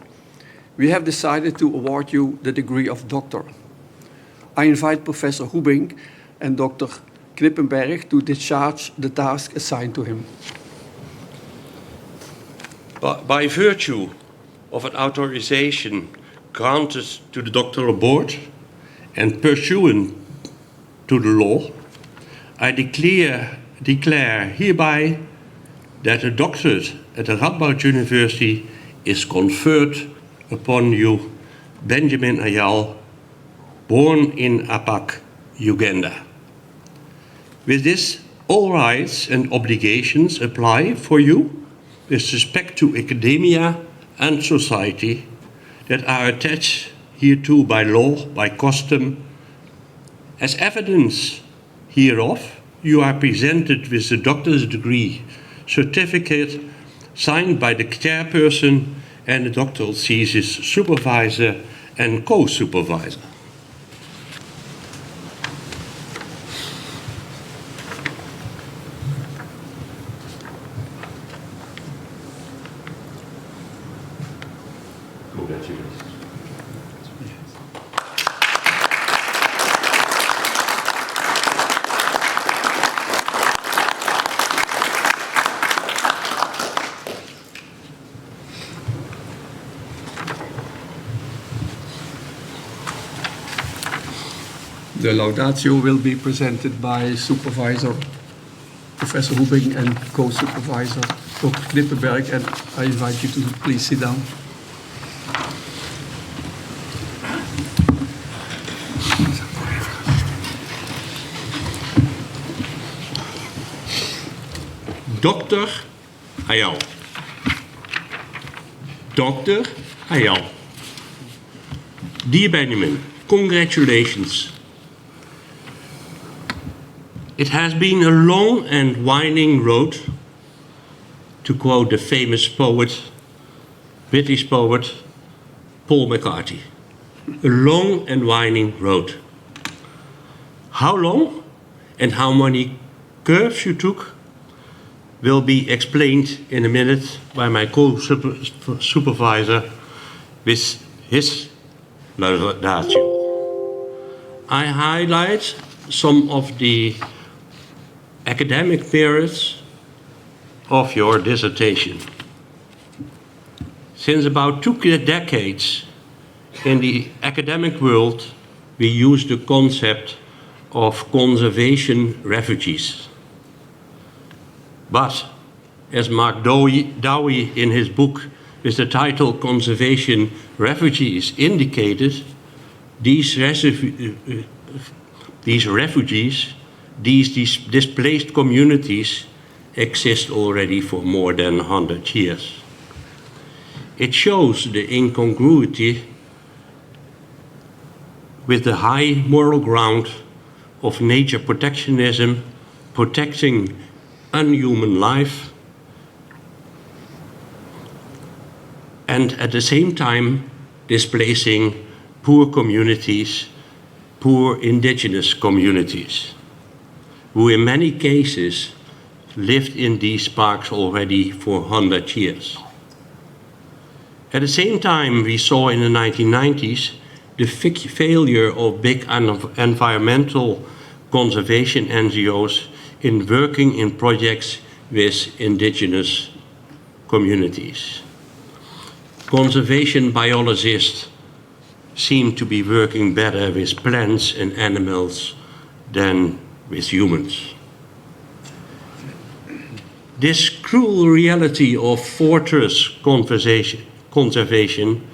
we have decided to award you the degree of doctor. I invite Professor Hoebing and Dr. Knippenberg to discharge the task assigned to him. By virtue of an authorization granted to the doctoral board and pursuant to the law, I declare hereby that a doctorate at the Radboud University is conferred upon you, Benjamin Ajal, born in Apak, Uganda. With this, all rights and obligations apply for you with respect to academia and society that are attached hereto by law, by custom. As evidence hereof, you are presented with the doctor's degree certificate signed by the chairperson and the doctoral thesis supervisor and co-supervisor. Congratulations. The laudatio will be presented by Supervisor Professor Hoebing and Co-Supervisor Dr. Knippenberg, and I invite you to please sit down. Dr. Ajal. Dr. Ajal. Dear Benjamin, congratulations. It has been a long and winding road, to quote the famous poet, British poet, Paul McCartney. A long and winding road. How long and how many curves you took will be explained in a minute by my co-supervisor with his laudatio. I highlight some of the academic merits of your dissertation. Since about 2 decades in the academic world, we use the concept of conservation refugees. But, as Mark Dowie in his book with the title Conservation Refugees indicated, these refugees, these displaced communities exist already for more than 100 years. It shows the incongruity with the high moral ground of nature protectionism, protecting unhuman life, and at the same time displacing poor communities, poor indigenous communities, who in many cases lived in these parks already for 100 years. At the same time, we saw in the 1990s the failure of big environmental conservation NGOs in working in projects with indigenous communities. Conservation biologists seem to be working better with plants and animals than with humans. This cruel reality of fortress conservation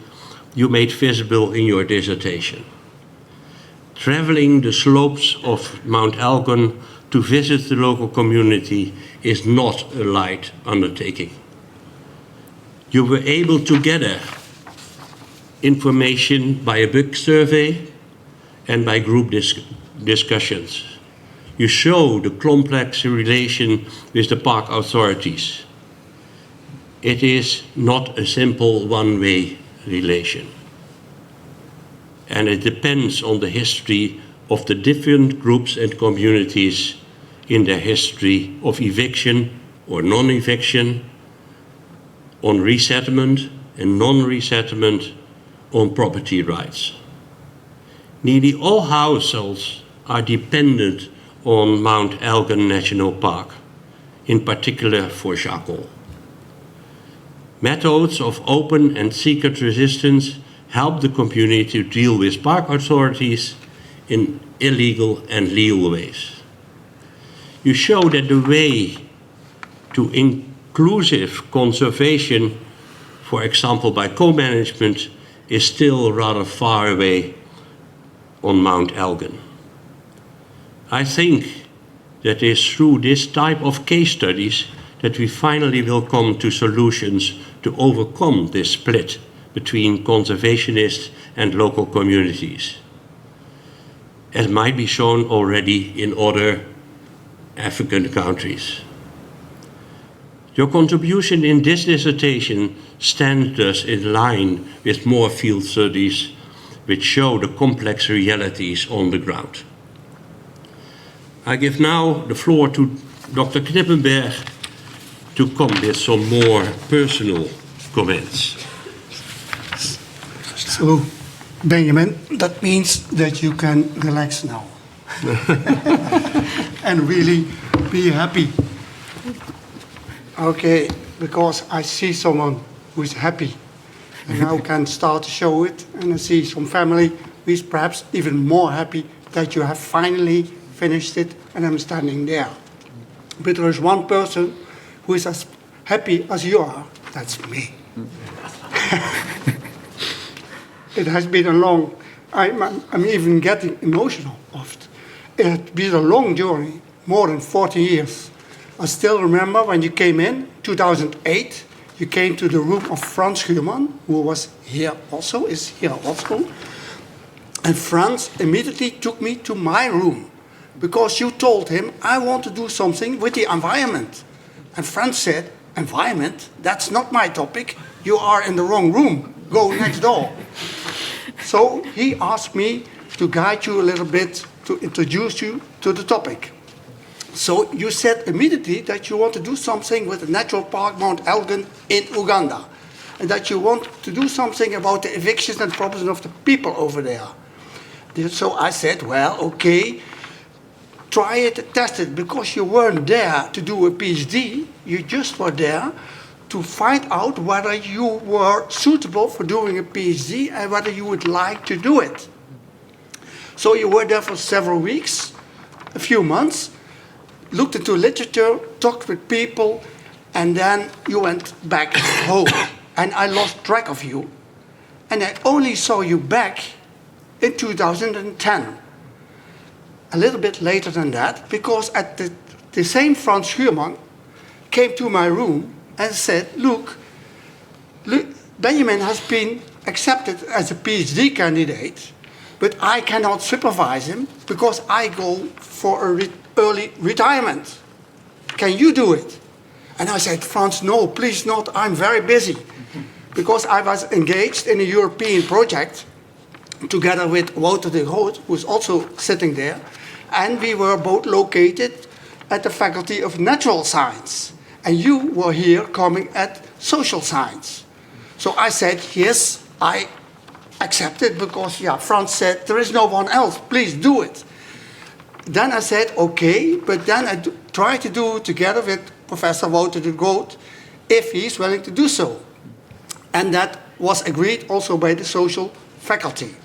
you made visible in your dissertation. Traveling the slopes of Mount Elgon to visit the local community is not a light undertaking. You were able to gather information by a book survey and by group discussions. You show the complex relation with the park authorities. It is not a simple one-way relation. And it depends on the history of the different groups and communities in their history of eviction, or non-eviction, on resettlement and non-resettlement, on property rights. Nearly all households are dependent on Mount Elgon National Park, in particular for charcoal. Methods of open and secret resistance help the community to deal with park authorities in illegal and legal ways. You show that the way to inclusive conservation, for example by co-management, is still rather far away on Mount Elgon. I think that it is through this type of case studies that we finally will come to solutions to overcome this split between conservationists and local communities, as might be shown already in other African countries. Your contribution in this dissertation stands thus in line with more field studies which show the complex realities on the ground. I give now the floor to Dr. Knippenberg to come with some more personal comments. So, Benjamin, that means that you can relax now and really be happy. Okay, because I see someone who is happy and now can start to show it, and I see some family who is perhaps even more happy that you have finally finished it and I'm standing there. But there is one person who is as happy as you are, that's me. It has been a long, I'm even getting emotional often. It has been a long journey, more than 40 years. I still remember when you came in, 2008, you came to the room of Frans Schuurman, who was here also, is here also. And Frans immediately took me to my room because you told him, I want to do something with the environment. And Frans said, environment? That's not my topic. You are in the wrong room. Go next door. So he asked me to guide you a little bit, to introduce you to the topic. So you said immediately that you want to do something with the Natural Park Mount Elgon in Uganda. And that you want to do something about the evictions and problems of the people over there. So I said, well, okay, try it, test it, because you weren't there to do a PhD, you just were there to find out whether you were suitable for doing a PhD and whether you would like to do it. So you were there for several weeks, a few months, looked into literature, talked with people, and then you went back home. And I lost track of you. And I only saw you back in 2010. A little bit later than that, because at the same Frans Schuurman came to my room and said, look, Benjamin has been accepted as a PhD candidate, but I cannot supervise him because I go for a early retirement. Can you do it? And I said, Frans, no, please not, I'm very busy. Because I was engaged in a European project together with Wouter de Groot, who's also sitting there, and we were both located at the Faculty of Natural Science. And you were here coming at social science. So I said, yes, I accept it because, yeah, Frans said, there is no one else, please do it. Then I said, okay, but then I tried to do it together with Professor Wouter de Groot, if he's willing to do so. And that was agreed also by the social faculty.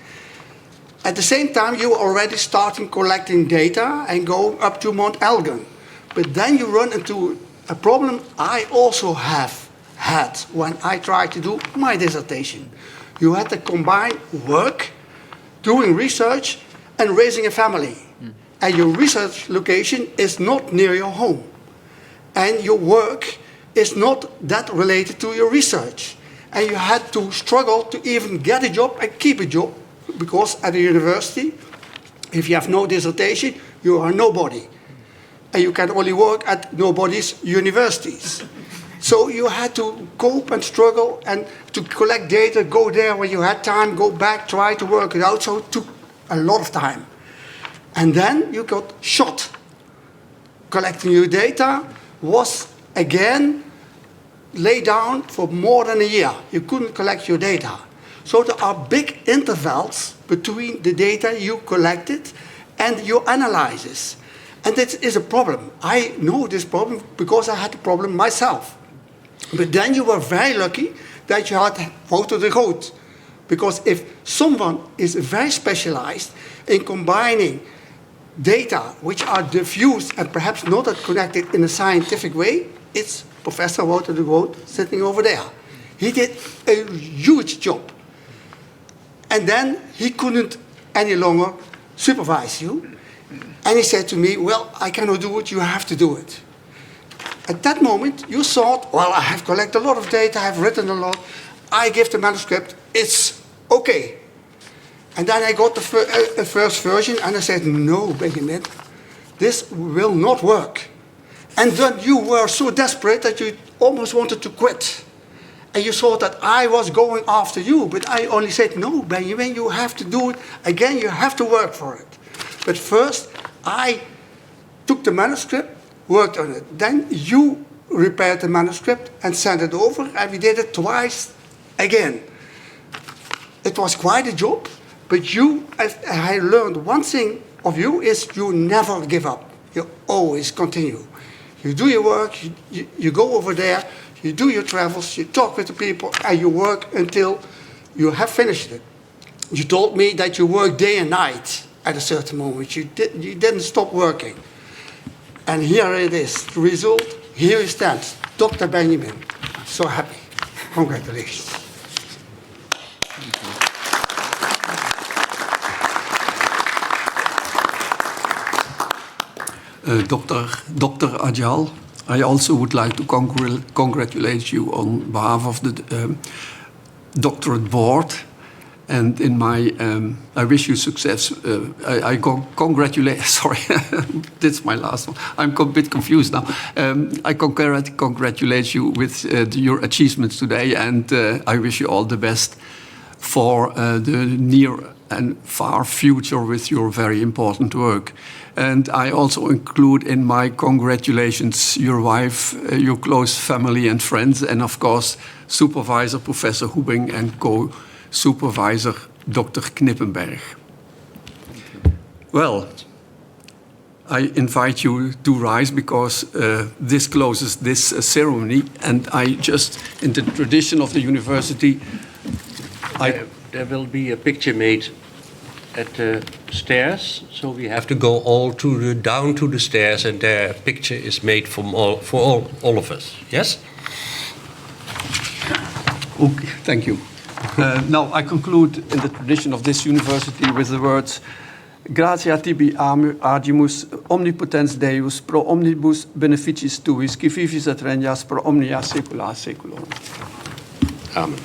At the same time, you were already starting collecting data and going up to Mount Elgon. But then you run into a problem I also have had when I tried to do my dissertation. You had to combine work, doing research, and raising a family. And your research location is not near your home. And your work is not that related to your research. And you had to struggle to even get a job and keep a job, because at a university, if you have no dissertation, you are nobody. And you can only work at nobody's universities. So you had to cope and struggle and to collect data, go there when you had time, go back, try to work it out. So it took a lot of time. And then you got shot. Collecting your data was again lay down for more than a year. You couldn't collect your data. So there are big intervals between the data you collected and your analysis. And this is a problem. I know this problem because I had the problem myself. But then you were very lucky that you had Wouter de Groot. Because if someone is very specialized in combining data which are diffuse and perhaps not connected in a scientific way, it's Professor Wouter de Groot sitting over there. He did a huge job. And then he couldn't any longer supervise you. And he said to me, well, I cannot do it, you have to do it. At that moment, you thought, well, I have collected a lot of data, I have written a lot, I give the manuscript, it's okay. And then I got the first version and I said, no, Benjamin, this will not work. And then you were so desperate that you almost wanted to quit. And you thought that I was going after you, but I only said, no, Benjamin, you have to do it. Again, you have to work for it. But first, I took the manuscript, worked on it. Then you repaired the manuscript and sent it over, and we did it twice again. It was quite a job, but you, I learned one thing of you is you never give up. You always continue. You do your work, you go over there, you do your travels, you talk with the people, and you work until you have finished it. You told me that you worked day and night at a certain moment. You didn't stop working. And here it is, the result. Here he stands, Dr. Benjamin. I'm so happy. Congratulations. Dr. Ajal, I also would like to congratulate you on behalf of the doctorate board. And in my, I wish you success. I congratulate, sorry, that's my last one. I'm a bit confused now. I congratulate you with your achievements today, and I wish you all the best for the near and far future with your very important work. And I also include in my congratulations your wife, your close family and friends, and of course, Supervisor Professor Hoebing and Co-Supervisor Dr. Knippenberg. Well, I invite you to rise because this closes this ceremony, and I just, in the tradition of the university, There will be a picture made at the stairs, so we have to go all down to the stairs, and their picture is made for all of us. Yes? Okay, thank you. Now I conclude in the tradition of this university with the words: Gratia tibi agimus omnipotens Deus pro omnibus beneficiis tuis qui vivis et regnas pro omnia saecula saeculorum. Amen.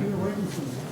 You're waiting for me.